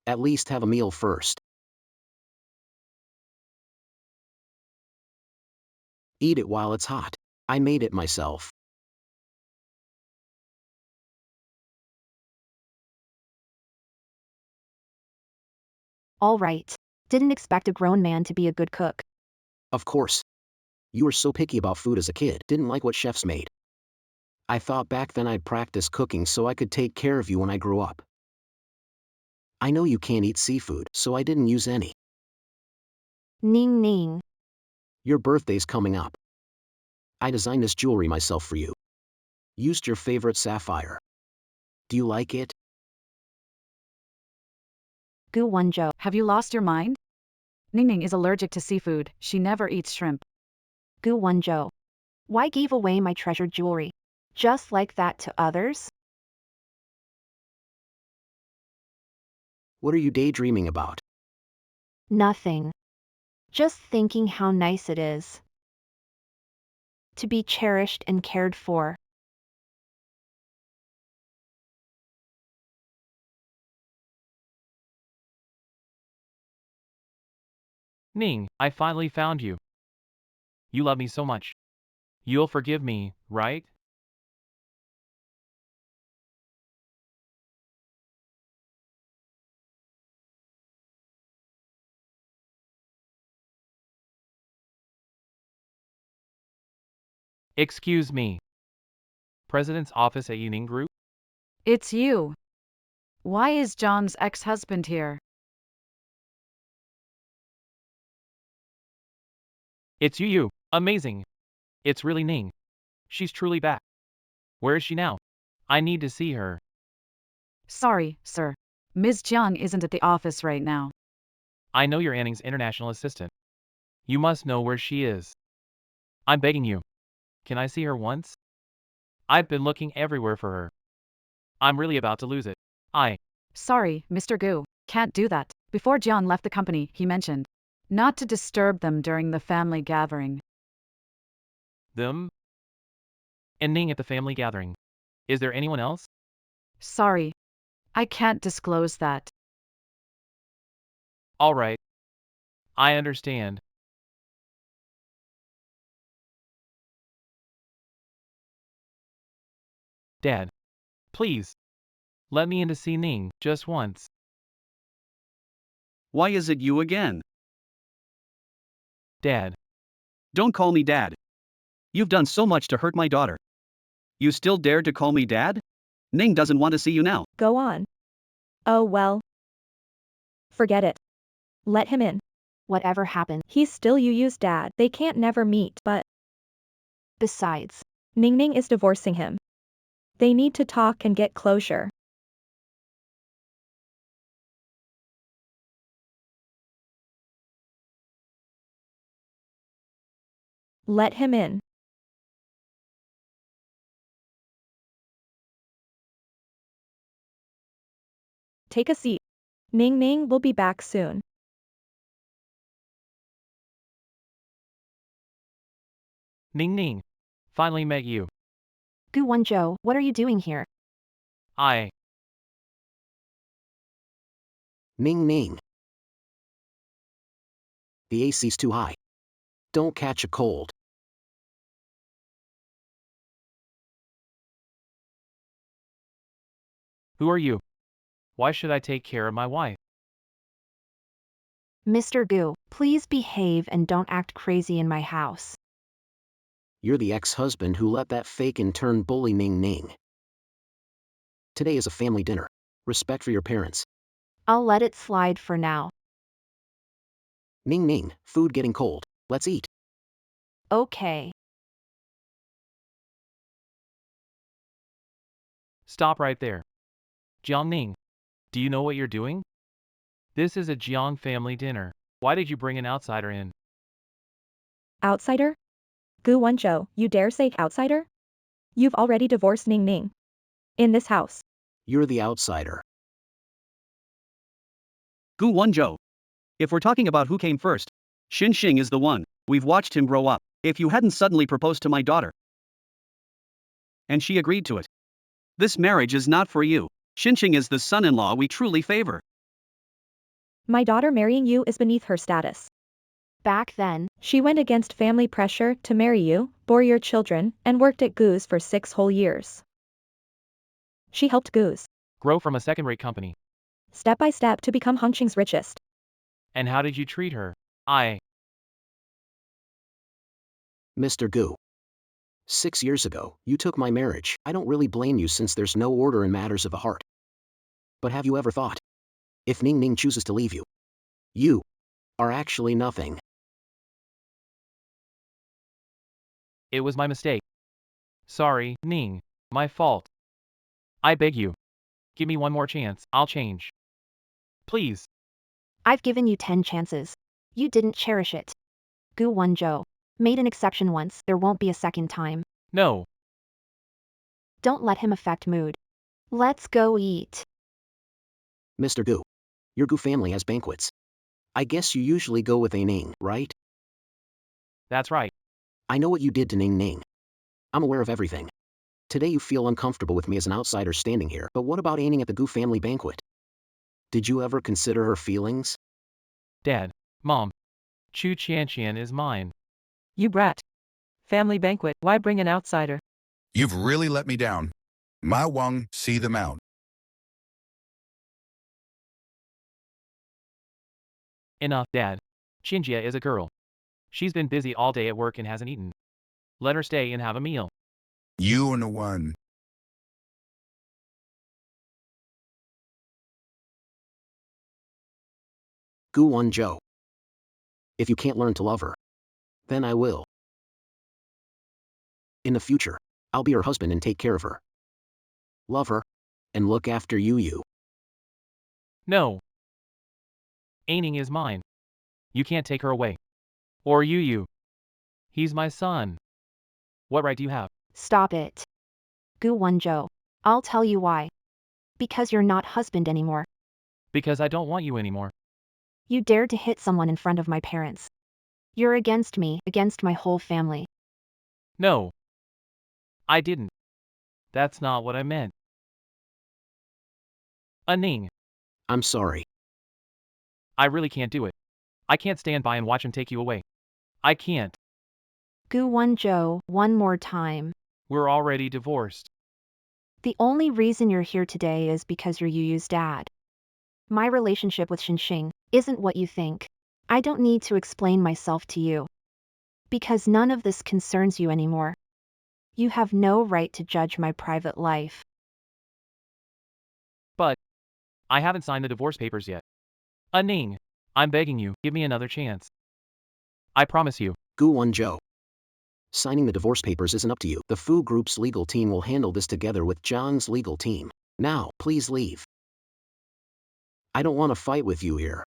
At least have a meal first. Eat it while it's hot. I made it myself. all right. Didn't expect a grown man to be a good cook. Of course. You were so picky about food as a kid, didn't like what chefs made. I thought back then I'd practice cooking so I could take care of you when I grew up. I know you can't eat seafood, so I didn't use any. Ning Ning. Your birthday's coming up. I designed this jewelry myself for you. Used your favorite sapphire. Do you like it? Gu Wenzhou. Have you lost your mind? Ningning is allergic to seafood. She never eats shrimp. Gu Wenzhou. Why give away my treasured jewelry? Just like that to others? What are you daydreaming about? Nothing. Just thinking how nice it is to be cherished and cared for. Ning, I finally found you. You love me so much. You'll forgive me, right? Excuse me. President's office at Yuning Group? It's you. Why is John's ex-husband here? It's you. Amazing. It's really Ning. She's truly back. Where is she now? I need to see her. Sorry, sir. Ms. Jiang isn't at the office right now. I know you're Anning's international assistant. You must know where she is. I'm begging you. Can I see her once? I've been looking everywhere for her. I'm really about to lose it. Sorry, Mr. Gu. Can't do that. Before Jiang left the company, he mentioned not to disturb them during the family gathering. Them? And Ning at the family gathering. Is there anyone else? Sorry. I can't disclose that. All right. I understand. Dad. Please. Let me in to see Ning, just once. Why is it you again? Dad. Don't call me Dad. You've done so much to hurt my daughter. You still dare to call me Dad? Ning doesn't want to see you now. Go on. Oh well. Forget it. Let him in. Whatever happened. He's still Yu's dad. They can't never meet, but Besides, Ningning is divorcing him. They need to talk and get closure. Let him in. Take a seat. Ningning will be back soon. Ning. Finally met you. Gu Wenzhou, what are you doing here? Ning Ning. The AC's too high. Don't catch a cold. Who are you? Why should I take care of my wife? Mr. Gu, please behave and don't act crazy in my house. You're the ex-husband who let that fake intern bully Ning Ning. Today is a family dinner. Respect for your parents. I'll let it slide for now. Ning Ning, food getting cold. Let's eat. Okay. Stop right there. Jiang Ning, do you know what you're doing? This is a Jiang family dinner. Why did you bring an outsider in? Outsider? Gu Wenzhou, you dare say outsider? You've already divorced Ningning. In this house. You're the outsider. Gu Wenzhou. If we're talking about who came first, Xinxing is the one. We've watched him grow up. If you hadn't suddenly proposed to my daughter, and she agreed to it, this marriage is not for you. Xinxing is the son-in-law we truly favor. My daughter marrying you is beneath her status. Back then, She went against family pressure to marry you, bore your children, and worked at Gu's for 6 whole years. She helped Gu's Grow from a second-rate company. step by step to become Hongqing's richest. And how did you treat her? Mr. Gu. 6 years ago, you took my marriage. I don't really blame you since there's no order in matters of the heart. But have you ever thought If Ning Ning chooses to leave you, you are actually nothing. It was my mistake. Sorry, Ning. My fault. I beg you. Give me one more chance, I'll change. Please. I've given you 10 chances. You didn't cherish it. Gu Wonjo. Made an exception once, there won't be a second time. No. Don't let him affect mood. Let's go eat. Mr. Gu. Your Gu family has banquets. I guess you usually go with a Ning, right? That's right. I know what you did to Ning Ning. I'm aware of everything. Today you feel uncomfortable with me as an outsider standing here, but what about Aning at the Gu family banquet? Did you ever consider her feelings? Dad. Mom. Chu Qianqian is mine. You brat. Family banquet, why bring an outsider? You've really let me down. Ma Wang, see them out. Enough, Dad. Xinjia is a girl. She's been busy all day at work and hasn't eaten. Let her stay and have a meal. You and the one. Gu Wonjo. If you can't learn to love her, then I will. In the future, I'll be her husband and take care of her. Love her, and look after you. No. Aning is mine. You can't take her away. Or you. He's my son. What right do you have? Stop it. Gu Wonjo. I'll tell you why. Because you're not husband anymore. Because I don't want you anymore. You dared to hit someone in front of my parents. You're against me, against my whole family. No. I didn't. That's not what I meant. Aning. I'm sorry. I really can't do it. I can't stand by and watch him take you away. I can't. Gu Wonjo, one more time. We're already divorced. The only reason you're here today is because you're Yu's dad. My relationship with Xinxing isn't what you think. I don't need to explain myself to you. Because none of this concerns you anymore. You have no right to judge my private life. But I haven't signed the divorce papers yet. Aning, I'm begging you, give me another chance. I promise you. Gu Wonjo. Signing the divorce papers isn't up to you. The Fu Group's legal team will handle this together with John's legal team. Now, please leave. I don't want to fight with you here.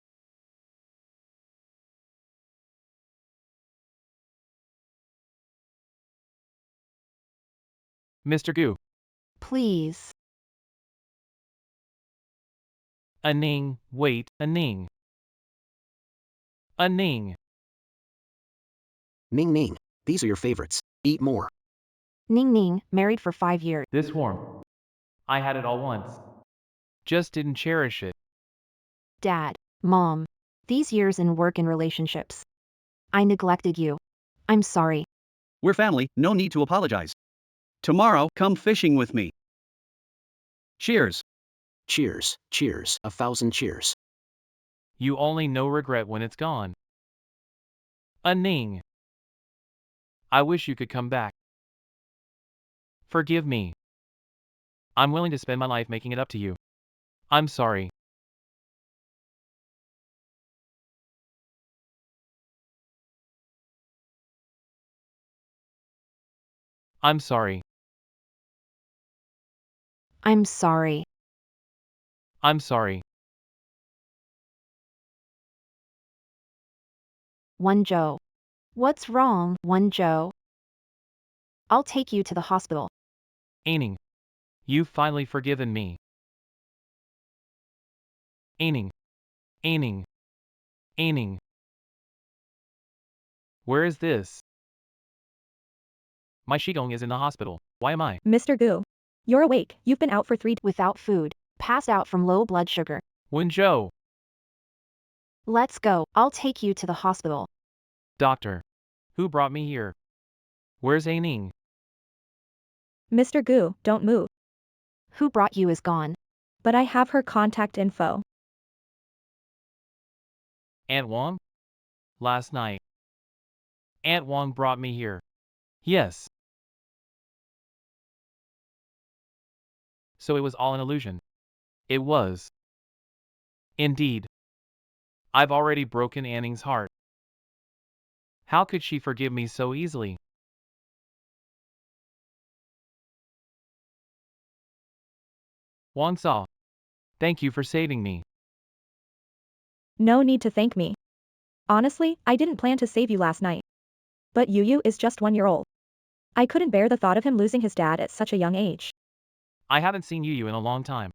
Mr. Gu. Please. Aning, wait, Aning. Aning. Ning Ning, these are your favorites. Eat more. Ning Ning, married for 5 years. This warm. I had it all once. Just didn't cherish it. Dad, Mom. These years in work and relationships. I neglected you. I'm sorry. We're family, no need to apologize. Tomorrow, come fishing with me. Cheers. Cheers, cheers, 1,000 cheers. You only know regret when it's gone. Aning. I wish you could come back. Forgive me. I'm willing to spend my life making it up to you. I'm sorry. I'm sorry. I'm sorry. I'm sorry. Wonjo. What's wrong, Wonjo? I'll take you to the hospital. Aning. You've finally forgiven me. Aning. Aning. Aning. Where is this? My Shigong is in the hospital. Why am I? Mr. Gu. You're awake, you've been out for 3 days. Without food. Passed out from low blood sugar. Wenzhou. Let's go. I'll take you to the hospital. Doctor. Who brought me here? Where's Aning? Mr. Gu, don't move. Who brought you is gone. But I have her contact info. Aunt Wang? Last night. Aunt Wang brought me here. Yes. So it was all an illusion. It was. Indeed. I've already broken Anning's heart. How could she forgive me so easily? Wonsaw. Thank you for saving me. No need to thank me. Honestly, I didn't plan to save you last night. But Yu is just 1 year old. I couldn't bear the thought of him losing his dad at such a young age. I haven't seen Yu in a long time.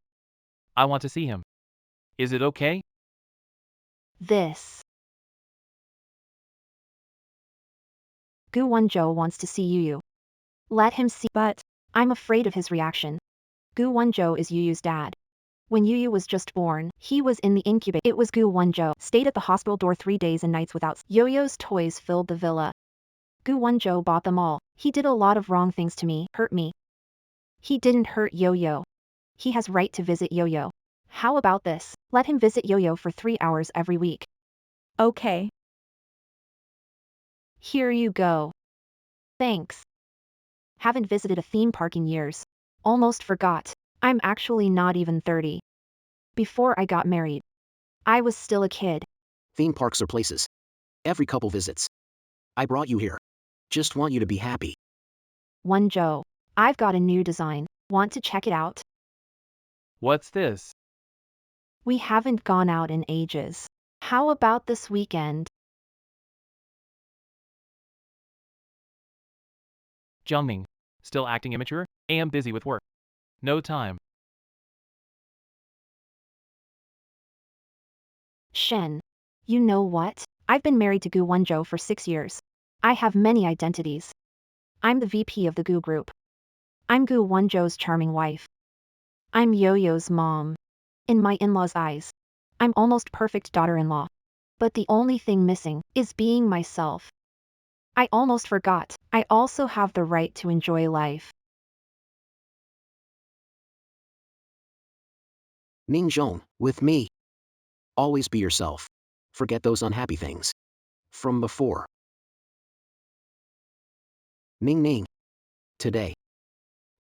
I want to see him. Is it okay? This. Gu Wonjo wants to see Yu. Let him see, but I'm afraid of his reaction. Gu Wonjo is Yu's dad. When Yu was just born, he was in the incubator. It was Gu Wonjo stayed at the hospital door 3 days and nights without. Yo-Yo's toys filled the villa. Gu Wonjo bought them all. He did a lot of wrong things to me, hurt me. He didn't hurt Yo-Yo. He has right to visit Yo-Yo. How about this? Let him visit Yo-Yo for 3 hours every week. Okay. Here you go. Thanks. Haven't visited a theme park in years. Almost forgot. I'm actually not even 30. Before I got married, I was still a kid. Theme parks are places every couple visits. I brought you here. Just want you to be happy. Wonjo, I've got a new design. Want to check it out? What's this? We haven't gone out in ages. How about this weekend? Jiangming. Still acting immature? Am busy with work. No time. Shen. You know what? I've been married to Gu Wonjo for 6 years. I have many identities. I'm the VP of the Gu group. I'm Gu Wonjo's charming wife. I'm Yo-Yo's mom. In my in-laws' eyes, I'm almost perfect daughter-in-law. But the only thing missing is being myself. I almost forgot, I also have the right to enjoy life. Ning Zhong, with me. Always be yourself. Forget those unhappy things from before. Ning Ning. Today.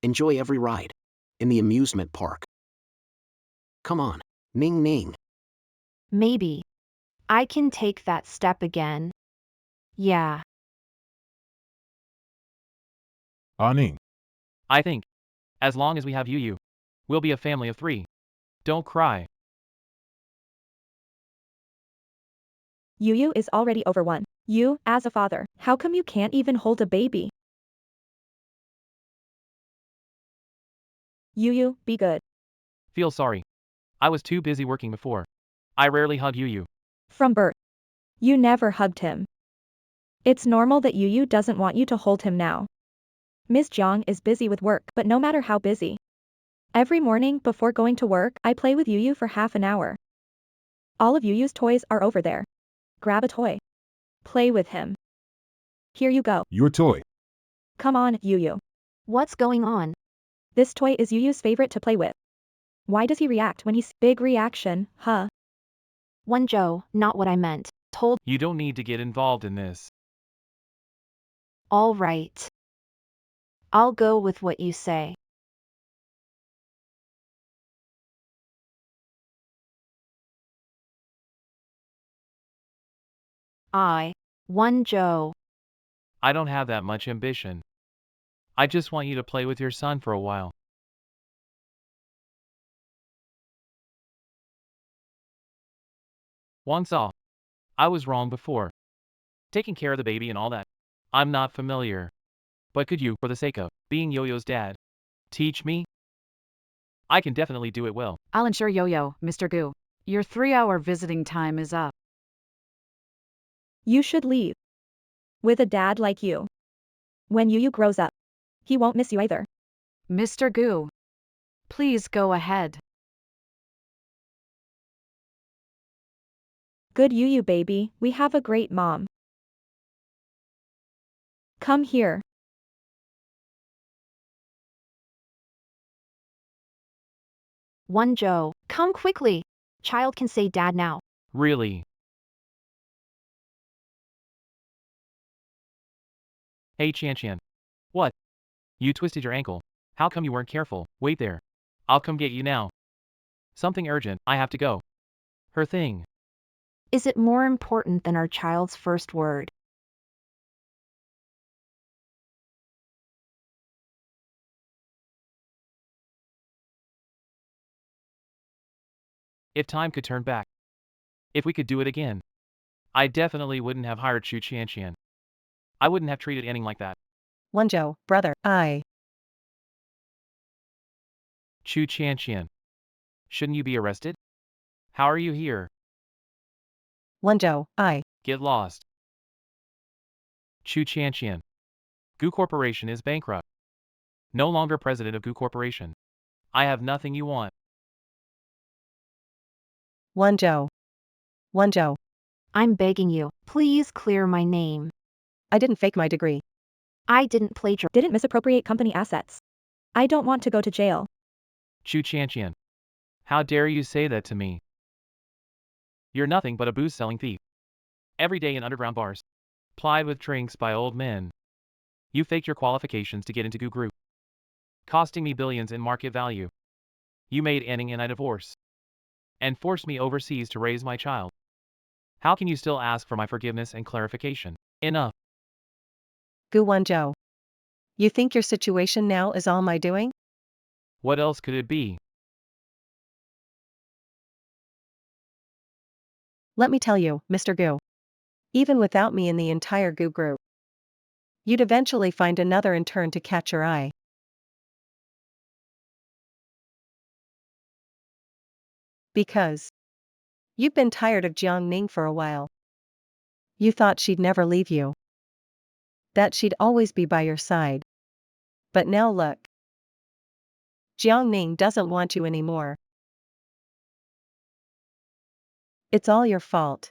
Enjoy every ride in the amusement park. Come on, Ning Ning. Maybe I can take that step again. Yeah. Ning. I think. As long as we have Yu, we'll be a family of 3. Don't cry. Yu is already over 1. You, as a father, how come you can't even hold a baby? Yu, be good. Feel sorry. I was too busy working before. I rarely hug Yu. From birth. You never hugged him. It's normal that Yu doesn't want you to hold him now. Ms. Jiang is busy with work, but no matter how busy. Every morning before going to work, I play with Yu for half an hour. All of Yu's toys are over there. Grab a toy. Play with him. Here you go. Your toy. Come on, Yu. What's going on? This toy is Yu's favorite to play with. Why does he react when he's big reaction, huh? Wonjo, not what I meant. Told. You don't need to get involved in this. All right. I'll go with what you say. Wonjo. I don't have that much ambition. I just want you to play with your son for a while. Wonsaw. I was wrong before. Taking care of the baby and all that. I'm not familiar. But could you, for the sake of being Yo-Yo's dad, teach me? I can definitely do it well. I'll ensure Yo-Yo, Mr. Gu. Your 3-hour visiting time is up. You should leave. With a dad like you. When Yu grows up, he won't miss you either. Mr. Gu. Please go ahead. Good Yu baby, we have a great mom. Come here. Wonjo, come quickly. Child can say dad now. Really? Hey Chan. What? You twisted your ankle. How come you weren't careful? Wait there. I'll come get you now. Something urgent, I have to go. Her thing. Is it more important than our child's first word? If time could turn back. If we could do it again. I definitely wouldn't have hired Chu Qian. I wouldn't have treated Anning like that. Wonjo, brother, Chu Qian. Shouldn't you be arrested? How are you here? Wonjo, Get lost. Chu Qian. Gu Corporation is bankrupt. No longer president of Gu Corporation. I have nothing you want. Wonjo. Wonjo, I'm begging you, please clear my name. I didn't fake my degree. I didn't plagiarize. Didn't misappropriate company assets. I don't want to go to jail. Chu Qian. How dare you say that to me? You're nothing but a booze-selling thief. Every day in underground bars. Plied with drinks by old men. You faked your qualifications to get into Gu Group. Costing me billions in market value. You made Anning and I divorce. And forced me overseas to raise my child. How can you still ask for my forgiveness and clarification? Enough. Gu Wonjo. You think your situation now is all my doing? What else could it be? Let me tell you, Mr. Gu. Even without me in the entire Gu Group, you'd eventually find another intern to catch your eye. Because you've been tired of Jiang Ning for a while. You thought she'd never leave you. That she'd always be by your side. But now look. Jiang Ning doesn't want you anymore. It's all your fault.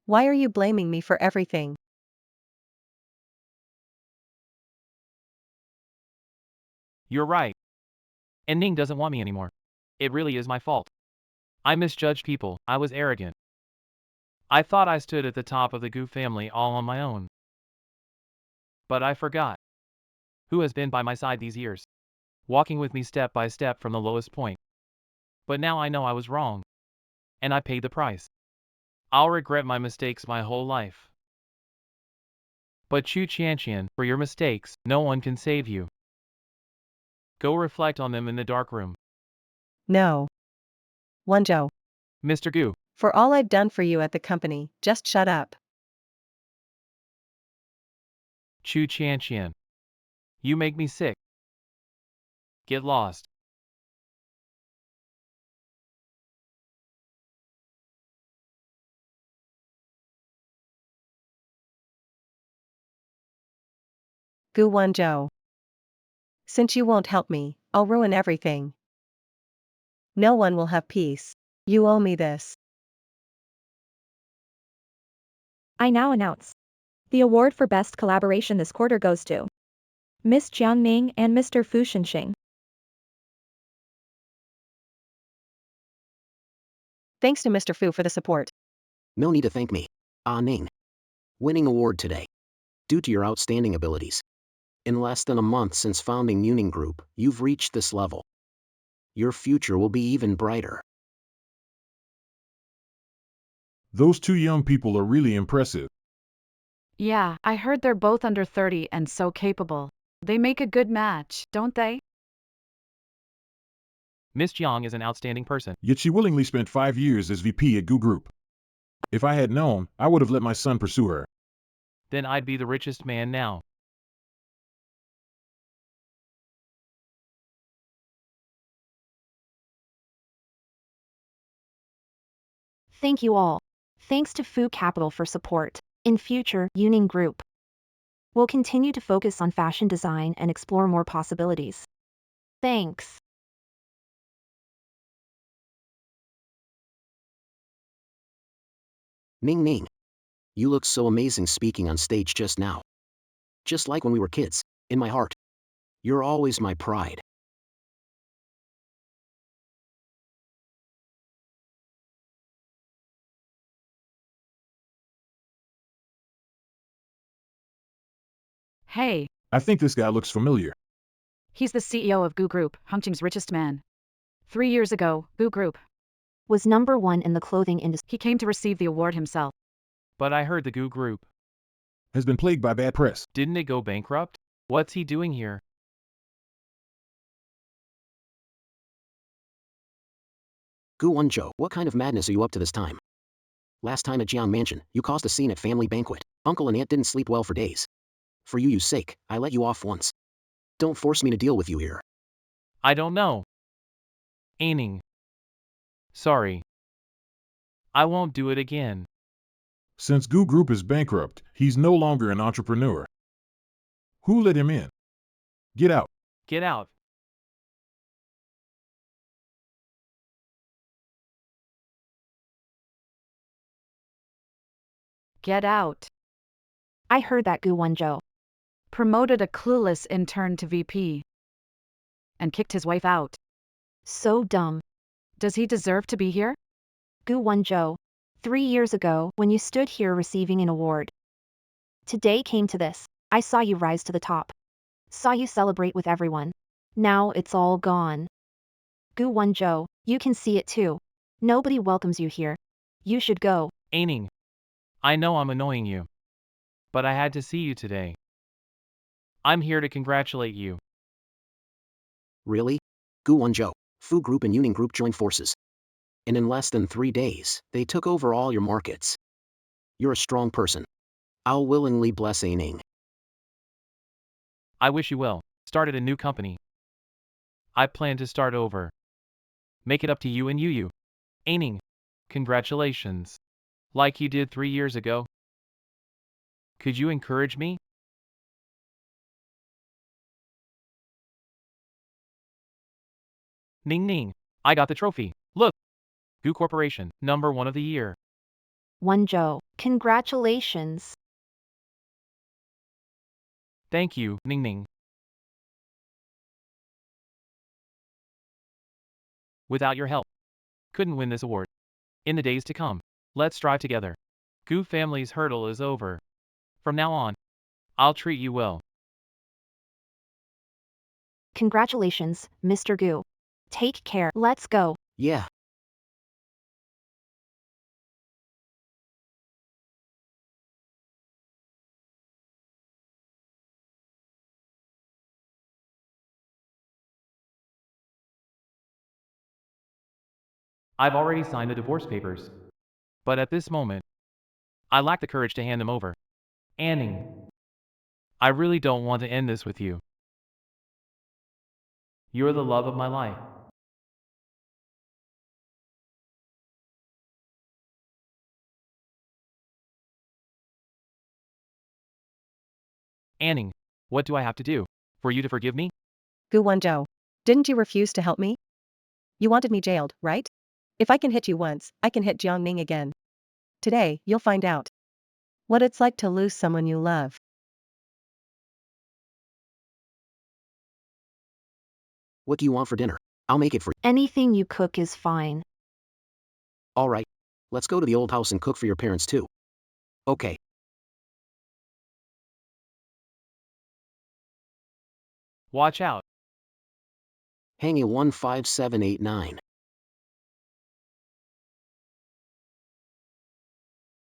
Why are you blaming me for everything? You're right. And Ning doesn't want me anymore. It really is my fault. I misjudged people. I was arrogant. I thought I stood at the top of the Gu family all on my own. But I forgot. Who has been by my side these years? Walking with me step by step from the lowest point. But now I know I was wrong. And I paid the price. I'll regret my mistakes my whole life. But Chu Qian, for your mistakes, no one can save you. Go reflect on them in the dark room. No. Wonjo. Mr. Gu. For all I've done for you at the company, just shut up. Chu Qian. You make me sick. Get lost. Gu Wonjo. Since you won't help me, I'll ruin everything. No one will have peace. You owe me this. I now announce. The award for best collaboration this quarter goes to Miss Jiang Ning and Mr. Fu Shenxing. Thanks to Mr. Fu for the support. No need to thank me. Ning. Winning award today. Due to your outstanding abilities. In less than a month since founding Yuning Group, you've reached this level. Your future will be even brighter. Those two young people are really impressive. Yeah, I heard they're both under 30 and so capable. They make a good match, don't they? Miss Jiang is an outstanding person. Yet she willingly spent 5 years as VP at Gu Group. If I had known, I would have let my son pursue her. Then I'd be the richest man now. Thank you all. Thanks to Fu Capital for support. In future, Yuning Group will continue to focus on fashion design and explore more possibilities. Thanks. Ning Ning. You look so amazing speaking on stage just now. Just like when we were kids, in my heart. You're always my pride. Hey, I think this guy looks familiar. he's the CEO of Gu Group, Hongqing's richest man. 3 years ago, Gu Group was #1 in the clothing industry. He came to receive the award himself. But I heard the Goo Group Has been plagued by bad press. didn't it go bankrupt? What's he doing here? Gu Won-jo, what kind of madness are you up to this time? Last time at Jiang Mansion, you caused a scene at family banquet. Uncle and aunt didn't sleep well for days. For Yu's sake, I let you off once. Don't force me to deal with you here. I don't know. Aining. Sorry. I won't do it again. Since Goo Group is bankrupt, he's no longer an entrepreneur. Who let him in? Get out. Get out. Get out. I heard that Gu Won-jo Promoted a clueless intern to VP. And kicked his wife out. so dumb. Does he deserve to be here? Gu Won-jo, 3 years ago, when you stood here receiving an award. Today came to this. I saw you rise to the top. Saw you celebrate with everyone. Now it's all gone. Gu Won-jo, you can see it too. Nobody welcomes you here. You should go. Aining. I know I'm annoying you. But I had to see you today. I'm here to congratulate you. Really? Gu Won-jo, Fu Group and Yuning Group joined forces. And in less than 3 days, they took over all your markets. You're a strong person. I'll willingly bless Aining. I wish you well. Started a new company. I plan to start over. Make it up to you and Yu. Aining. Congratulations. Like you did 3 years ago. Could you encourage me? Ning Ning. I got the trophy. Look. Goo Corporation, #1 of the year. Won-jo, congratulations. Thank you, Ning Ning. Without your help, couldn't win this award. In the days to come, let's strive together. Goo family's hurdle is over. From now on, I'll treat you well. Congratulations, Mr. Gu. Take care. Let's go. Yeah. I've already signed the divorce papers. But at this moment, I lack the courage to hand them over. Anning. I really don't want to end this with you. You're the love of my life. Anning, what do I have to do for you to forgive me? Gu Won-jo, didn't you refuse to help me? You wanted me jailed, right? If I can hit you once, I can hit Jiangning again. Today, you'll find out what it's like to lose someone you love. What do you want for dinner? I'll make it for you. Anything you cook is fine. All right. Let's go to the old house and cook for your parents too. Okay. Watch out. Hanging 15789.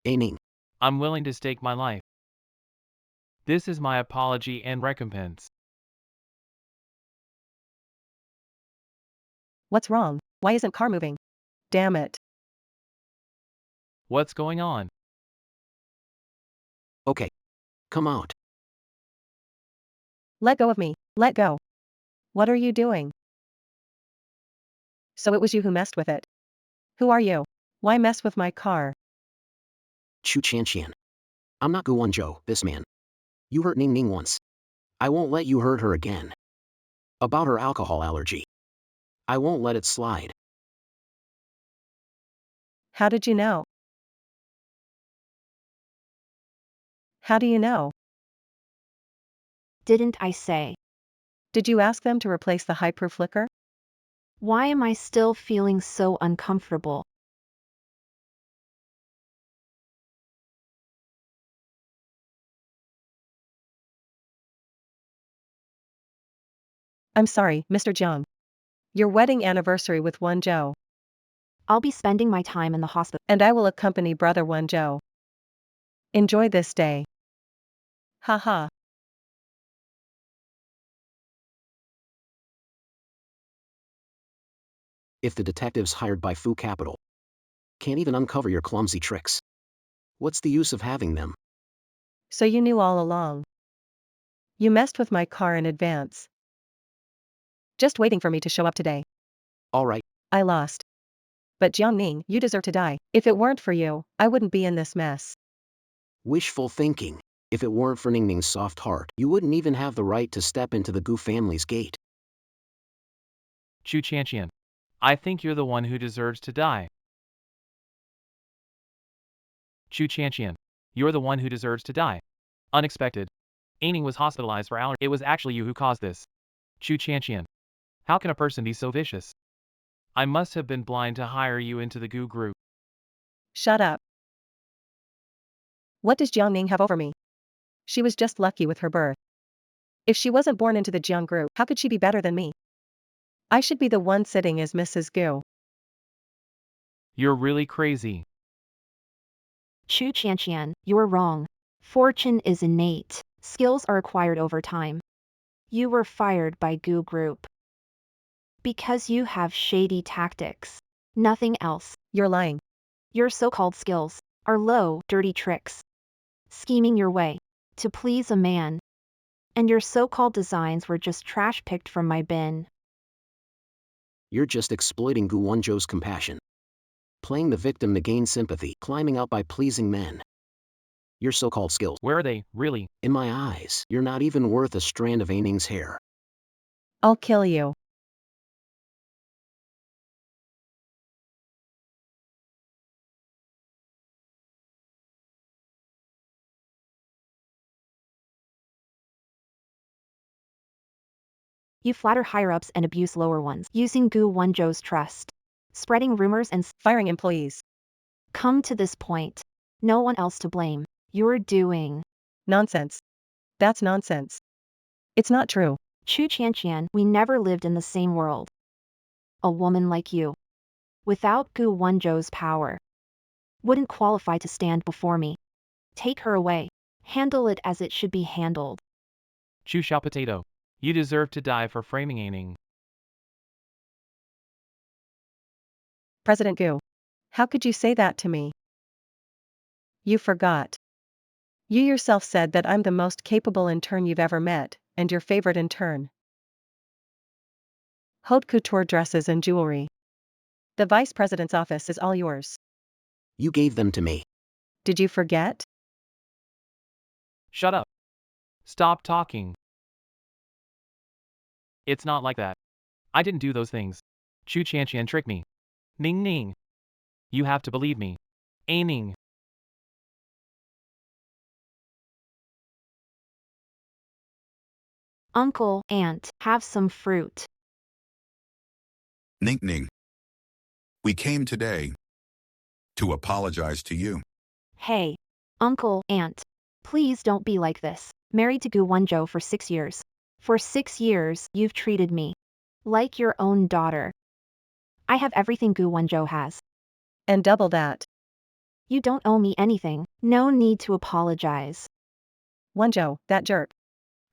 Aining. I'm willing to stake my life. This is my apology and recompense. What's wrong? Why isn't car moving? Damn it. What's going on? Okay. Come out. Let go of me. Let go. What are you doing? So it was you who messed with it. Who are you? Why mess with my car? Chu Chan. I'm not Gu Won-jo, this man. You hurt Ning Ning once. I won't let you hurt her again. About her alcohol allergy. I won't let it slide. How did you know? How do you know? Didn't I say? Did you ask them to replace the hyper flicker? Why am I still feeling so uncomfortable? I'm sorry, Mr. Jiang. Your wedding anniversary with Won-jo. I'll be spending my time in the hospital. And I will accompany brother Wenzhou. Enjoy this day. Haha. If the detectives hired by Fu Capital can't even uncover your clumsy tricks, what's the use of having them? So you knew all along. You messed with my car in advance. Just waiting for me to show up today. All right, I lost. But Jiangning, you deserve to die. If it weren't for you, I wouldn't be in this mess. wishful thinking. If it weren't for Ningning's soft heart, you wouldn't even have the right to step into the Gu family's gate. Chu Chanqian. I think you're the one who deserves to die. Chu Chanqian. You're the one who deserves to die. Unexpected. Aining was hospitalized for allergy. It was actually you who caused this. Chu Chanqian. How can a person be so vicious? I must have been blind to hire you into the Gu group. Shut up. What does Jiangning have over me? She was just lucky with her birth. If she wasn't born into the Jiang group, how could she be better than me? I should be the one sitting as Mrs. Gu. You're really crazy. Chu Chanqian, you're wrong. Fortune is innate. Skills are acquired over time. You were fired by Gu Group because you have shady tactics. Nothing else. You're lying. Your so-called skills are low, dirty tricks. Scheming your way to please a man. And your so-called designs were just trash picked from my bin. You're just exploiting Gu Wenzhou's compassion. Playing the victim to gain sympathy, climbing out by pleasing men. Your so-called skills. Where are they, really? In my eyes, you're not even worth a strand of Aining's hair. I'll kill you. You flatter higher-ups and abuse lower ones, using Gu Wenzhou's trust. Spreading rumors and Firing employees. come to this point. No one else to blame. You're doing Nonsense. That's nonsense. It's not true. Chu Chanqian, we never lived in the same world. A woman like you, without Gu Wenzhou's power, wouldn't qualify to stand before me. Take her away. Handle it as it should be handled. Chu Xiao Potato. You deserve to die for framing Aining. President Gu. How could you say that to me? You forgot. You yourself said that I'm the most capable intern you've ever met, and your favorite intern. Haute couture dresses and jewelry. The vice president's office is all yours. You gave them to me. Did you forget? Shut up. Stop talking. It's not like that. I didn't do those things. Chu Chanqian tricked me. Ning Ning. You have to believe me. Aining. Uncle, aunt, have some fruit. Ning Ning. We came today to apologize to you. Hey, uncle, aunt, please don't be like this. Married to Gu Wenzhou for 6 years. For 6 years, you've treated me like your own daughter. I have everything Gu Wenzhou has. And double that. You don't owe me anything. No need to apologize. Wenzhou, that jerk.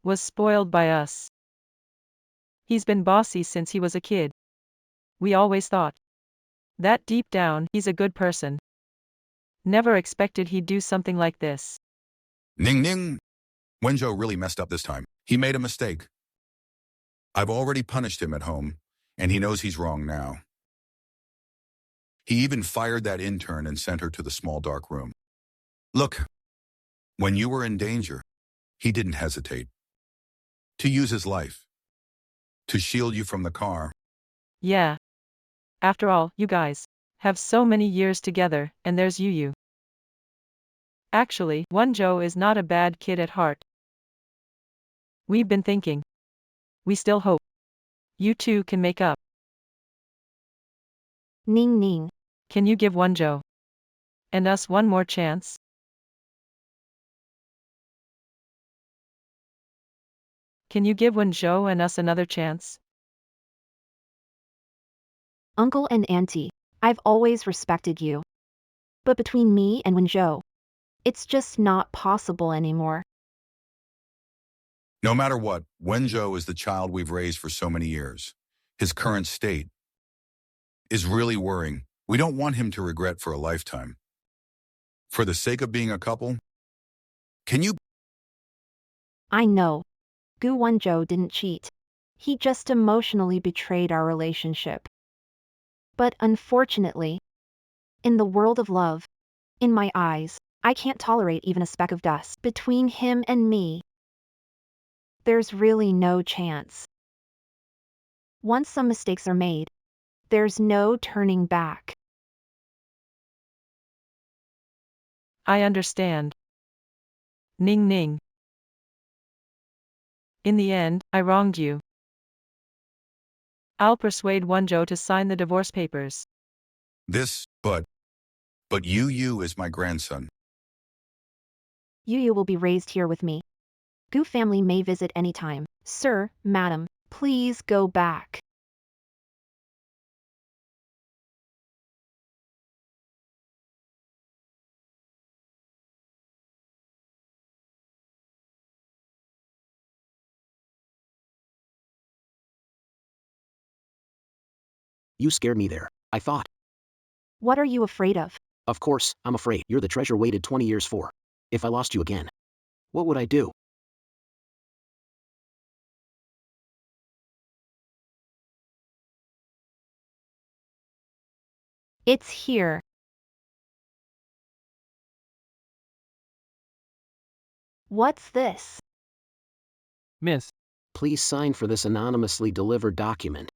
Was spoiled by us. He's been bossy since he was a kid. We always thought that deep down, he's a good person. Never expected he'd do something like this. Ning Ning. Wenzhou really messed up this time. He made a mistake. I've already punished him at home, and he knows he's wrong now. He even fired that intern and sent her to the small dark room. Look, when you were in danger, he didn't hesitate to use his life to shield you from the car. Yeah. After all, you guys have so many years together, and there's you. Actually, Wenzhou is not a bad kid at heart. We've been thinking. We still hope you two can make up. Ning Ning. Can you give Wenzhou and us one more chance? Can you give Wenzhou and us another chance? Uncle and auntie, I've always respected you. But between me and Wenzhou, it's just not possible anymore. No matter what, Wenzhou is the child we've raised for so many years. His current state is really worrying. We don't want him to regret for a lifetime. For the sake of being a couple, can you? I know. Gu Wenzhou didn't cheat. He just emotionally betrayed our relationship. But unfortunately, in the world of love, in my eyes, I can't tolerate even a speck of dust between him and me. There's really no chance. Once some mistakes are made, there's no turning back. I understand. Ning Ning. In the end, I wronged you. I'll persuade Wenzhou to sign the divorce papers. But Yu is my grandson. Yu will be raised here with me. Gu family may visit anytime. Sir, madam, please go back. You scared me there. I thought. What are you afraid of? Of course, I'm afraid. You're the treasure waited 20 years for. If I lost you again, what would I do? It's here. What's this? Miss, Please sign for this anonymously delivered document.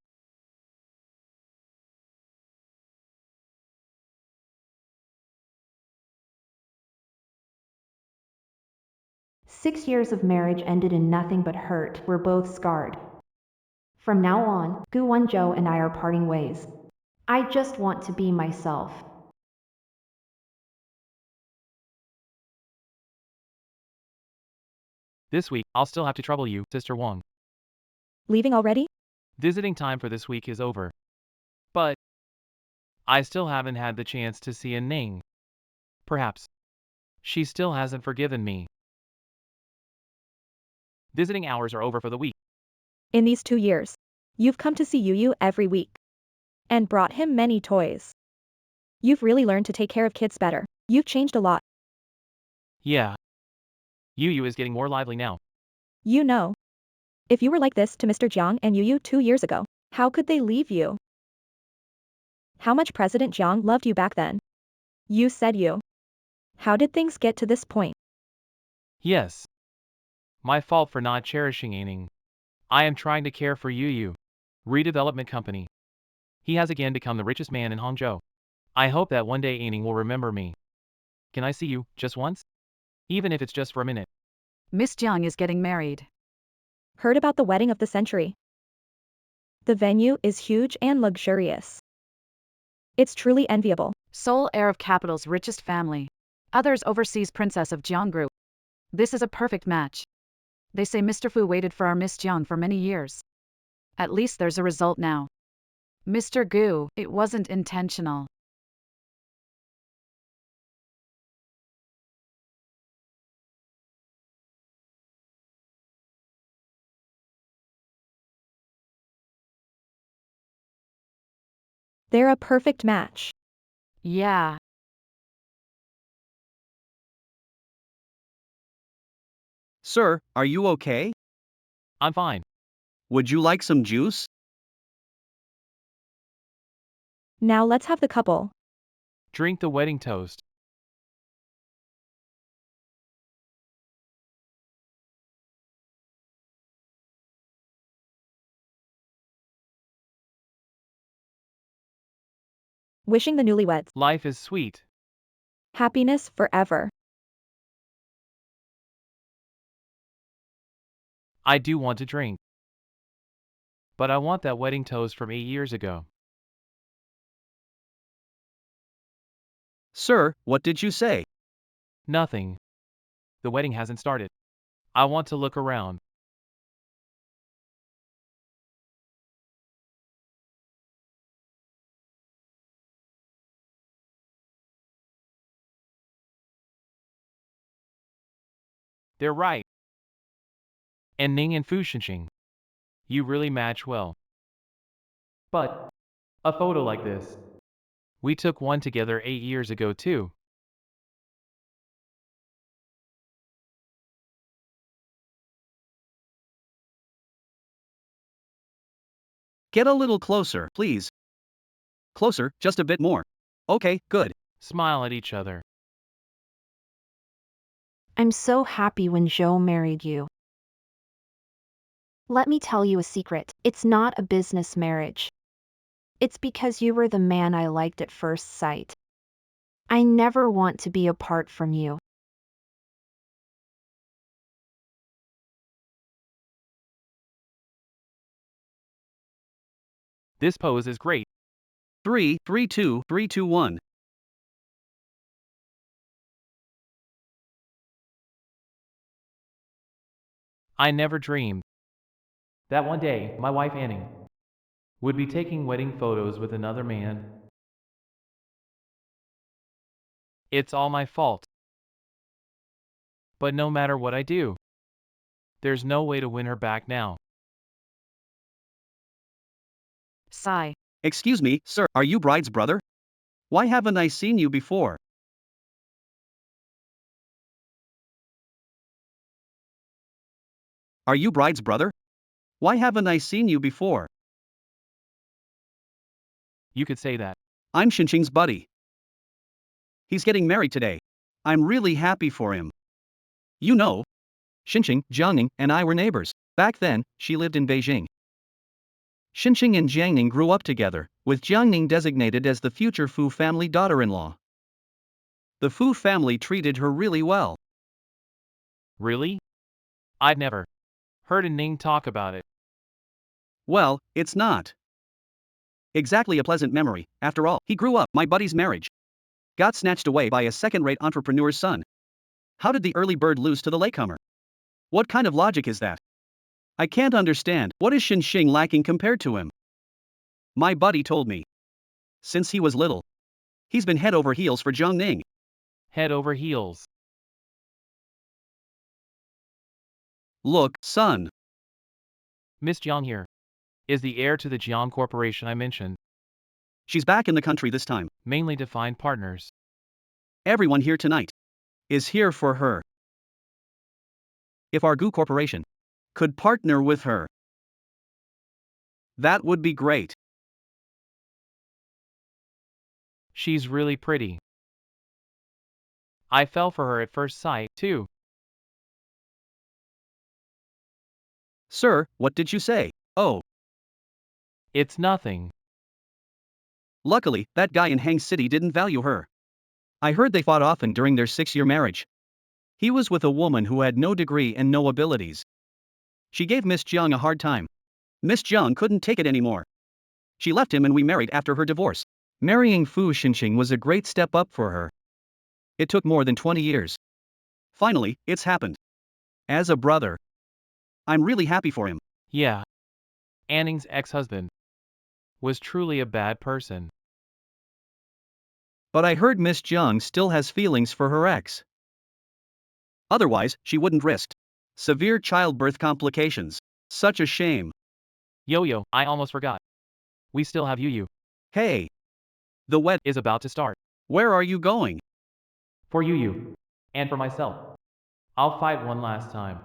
"6 years of marriage ended in nothing but hurt. We're both scarred. From now on, Gu Wenzhou and I are parting ways. I just want to be myself." this week, I'll still have to trouble you, Sister Wang. Leaving already? Visiting time for this week is over. But I still haven't had the chance to see Ning. Perhaps she still hasn't forgiven me. Visiting hours are over for the week. In these 2 years, you've come to see Yu every week. And brought him many toys. You've really learned to take care of kids better. You've changed a lot. Yeah. Yu is getting more lively now. You know. If you were like this to Mr. Jiang and Yu 2 years ago, how could they leave you? How much President Jiang loved you back then? You said you. How did things get to this point? Yes. My fault for not cherishing Ning. I am trying to care for Yu. Redevelopment company. He has again become the richest man in Hangzhou. I hope that one day Ning will remember me. Can I see you, just once? Even if it's just for a minute. Miss Jiang is getting married. Heard about the wedding of the century. The venue is huge and luxurious. It's truly enviable. Sole heir of capital's richest family. Others overseas princess of Jiang Group. This is a perfect match. They say Mr. Fu waited for our Miss Jiang for many years. At least there's a result now. Mr. Gu, it wasn't intentional. They're a perfect match. Yeah. Sir, are you okay? I'm fine. Would you like some juice? Now let's have the couple. Drink the wedding toast. Wishing the newlyweds Life is sweet. happiness forever. I do want to drink. But I want that wedding toast from 8 years ago. Sir, what did you say? Nothing. The wedding hasn't started. I want to look around. They're right. And Ning and Fu Xinxing. You really match well. But, a photo like this. We took one together 8 years ago too. Get a little closer, please. Closer, just a bit more. Okay, good. Smile at each other. I'm so happy when Joe married you. Let me tell you a secret. It's not a business marriage. It's because you were the man I liked at first sight. I never want to be apart from you. This pose is great. 3, 3, 2, 3, 2, 1. I never dreamed that one day my wife Anning would be taking wedding photos with another man. It's all my fault. But no matter what I do, there's no way to win her back now. Sigh. Excuse me, sir, are you bride's brother? Why haven't I seen you before? Are you bride's brother? Why haven't I seen you before? You could say that. I'm Xinxing's buddy. He's getting married today. I'm really happy for him. You know, Xinxing, Jiangning, and I were neighbors. Back then, she lived in Beijing. Xinxing and Jiangning grew up together, with Jiangning designated as the future Fu family daughter-in-law. The Fu family treated her really well. Really? I'd never heard a Ning talk about it. Well, it's not exactly a pleasant memory. After all, he grew up. My buddy's marriage got snatched away by a second-rate entrepreneur's son. How did the early bird lose to the latecomer? What kind of logic is that? I can't understand. What is Xinxing lacking compared to him? My buddy told me. Since he was little, he's been head over heels for Jiangning. Head over heels. Look, son. Miss Jiang here is the heir to the Jiang Corporation I mentioned, She's back in the country this time. mainly to find partners. Everyone here tonight is here for her. If our Gu Corporation could partner with her, that would be great. She's really pretty. I fell for her at first sight, too. Sir, what did you say? Oh, It's nothing. luckily, that guy in Hang City didn't value her. I heard they fought often during their 6-year marriage. He was with a woman who had no degree and no abilities. She gave Miss Jiang a hard time. Miss Jiang couldn't take it anymore. She left him and we married after her divorce. Marrying Fu Xinxing was a great step up for her. It took more than 20 years. Finally, it's happened. As a brother, I'm really happy for him. Yeah. Anning's ex-husband was truly a bad person. But I heard Miss Jiang still has feelings for her ex. Otherwise, she wouldn't risk severe childbirth complications. Such a shame. Yo-yo, I almost forgot. We still have Yu-Yu. Hey. The wed Is about to start. Where are you going? For Yu-Yu. And for myself. I'll fight one last time.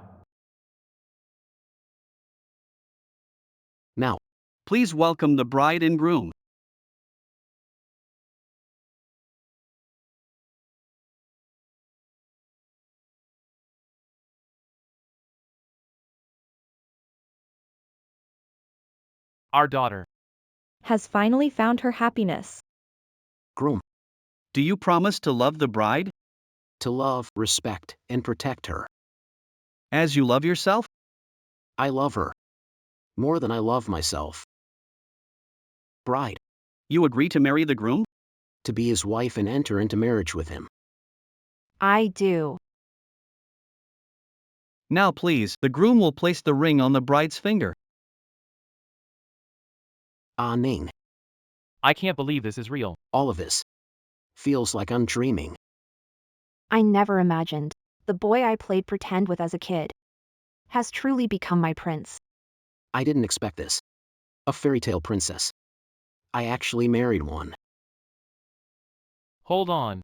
Now, Please welcome the bride and groom. Our daughter. Has finally found her happiness. groom, Do you promise to love the bride to love, respect, and protect her. as you love yourself? I love her. More than I love myself. Bride, You agree to marry the groom? to be his wife and enter into marriage with him. I do. Now please, the groom will place the ring on the bride's finger. Ah Ning, I can't believe this is real. all of this feels like I'm dreaming. I never imagined The boy I played pretend with as a kid has truly become my prince. I didn't expect this. A fairy tale princess. I actually married one. Hold on.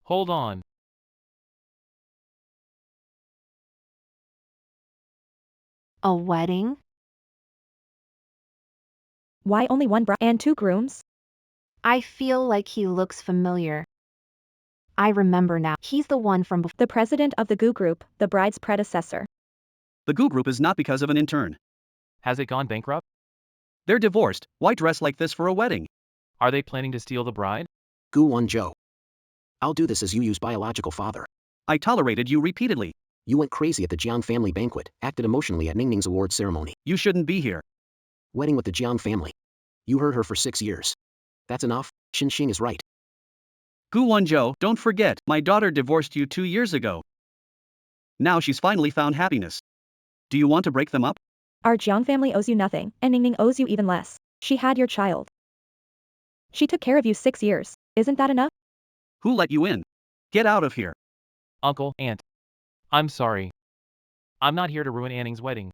Hold on. A wedding? Why only one bride and two grooms? I feel like he looks familiar. I remember now. He's the one from before. The president of the GU group, the bride's predecessor. The GU group is not because of an intern. Has it gone bankrupt? They're divorced. Why dress like this for a wedding? Are they planning to steal the bride? Gu One Joe. I'll do this as Yu Yu's biological father. I tolerated you repeatedly. You went crazy at the Jiang family banquet, acted emotionally at Ningning's award ceremony. You shouldn't be here. Wedding with the Jiang family. You heard her for 6 years. That's enough. Xing is right. Gu One Zhou, don't forget, my daughter divorced you 2 years ago. Now she's finally found happiness. Do you want to break them up? Our Jiang family owes you nothing, and Ningning owes you even less. She had your child. She took care of you 6 years. Isn't that enough? Who let you in? Get out of here. Uncle, Aunt. I'm sorry. I'm not here to ruin Anning's wedding.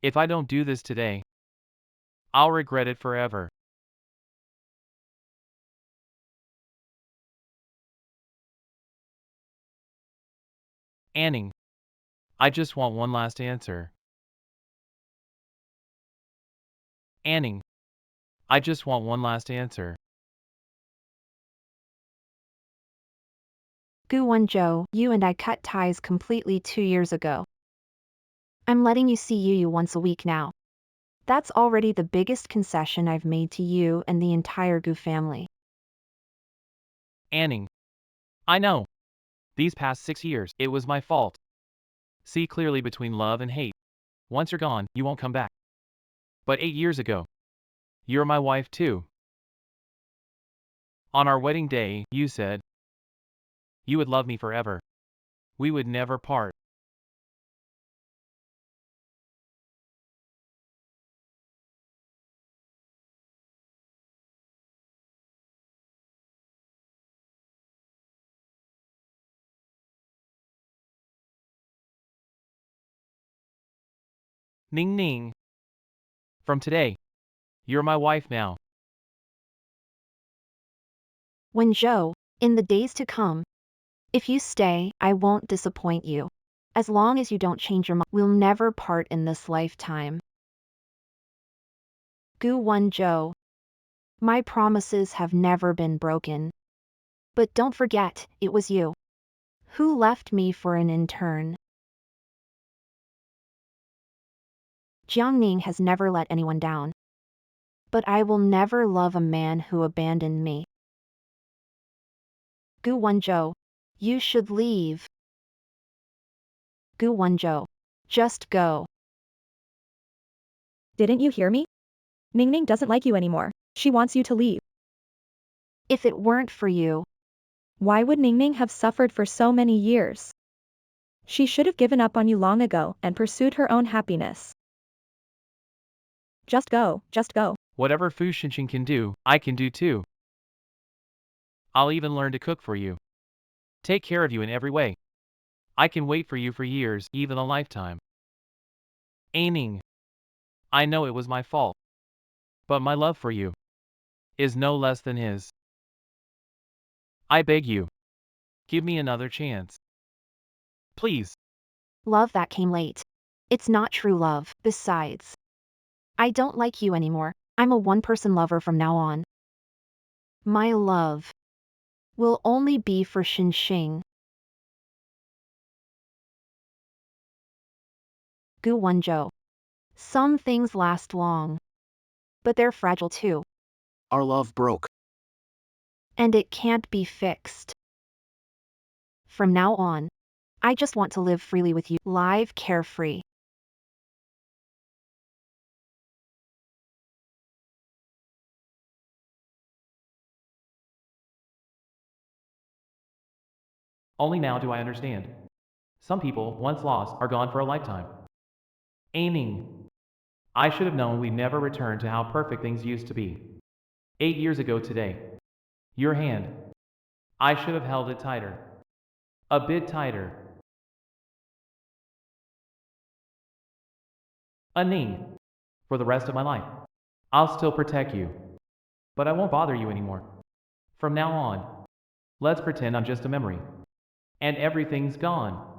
If I don't do this today, I'll regret it forever. Anning. I just want one last answer. Anning. I just want one last answer. Gu One Joe, you and I cut ties completely 2 years ago. I'm letting you see Yu once a week now. That's already the biggest concession I've made to you and the entire Gu family. Anning. I know. These past 6 years, it was my fault. See clearly between love and hate. Once you're gone, you won't come back. But 8 years ago, you're my wife too. On our wedding day, you said you would love me forever. We would never part. Ning Ning. From today, you're my wife now. When Joe, in the days to come, if you stay, I won't disappoint you. As long as you don't change your mind, we'll never part in this lifetime. Gu One Joe. My promises have never been broken. But don't forget, it was you who left me for an intern. Jiangning has never let anyone down. But I will never love a man who abandoned me. Gu One Joe. You should leave. Gu One Joe. Just go. Didn't you hear me? Ningning doesn't like you anymore. She wants you to leave. If it weren't for you, why would Ningning have suffered for so many years? She should have given up on you long ago and pursued her own happiness. Just go, just go. Whatever Fu Xinqing can do, I can do too. I'll even learn to cook for you. Take care of you in every way. I can wait for you for years, even a lifetime. Anning. I know it was my fault. But my love for you is no less than his. I beg you. Give me another chance. Please. Love that came late. It's not true love. Besides, I don't like you anymore. I'm a one-person lover from now on. My love will only be for Xinqing. Gu One Joe. Some things last long, but they're fragile too. Our love broke. And it can't be fixed. From now on, I just want to live freely with you, live carefree. Only now do I understand. Some people, once lost, are gone for a lifetime. Anning. I should have known we'd never return to how perfect things used to be. 8 years ago today. Your hand. I should have held it tighter. A bit tighter. A ning. For the rest of my life. I'll still protect you. But I won't bother you anymore. From now on, let's pretend I'm just a memory. And everything's gone.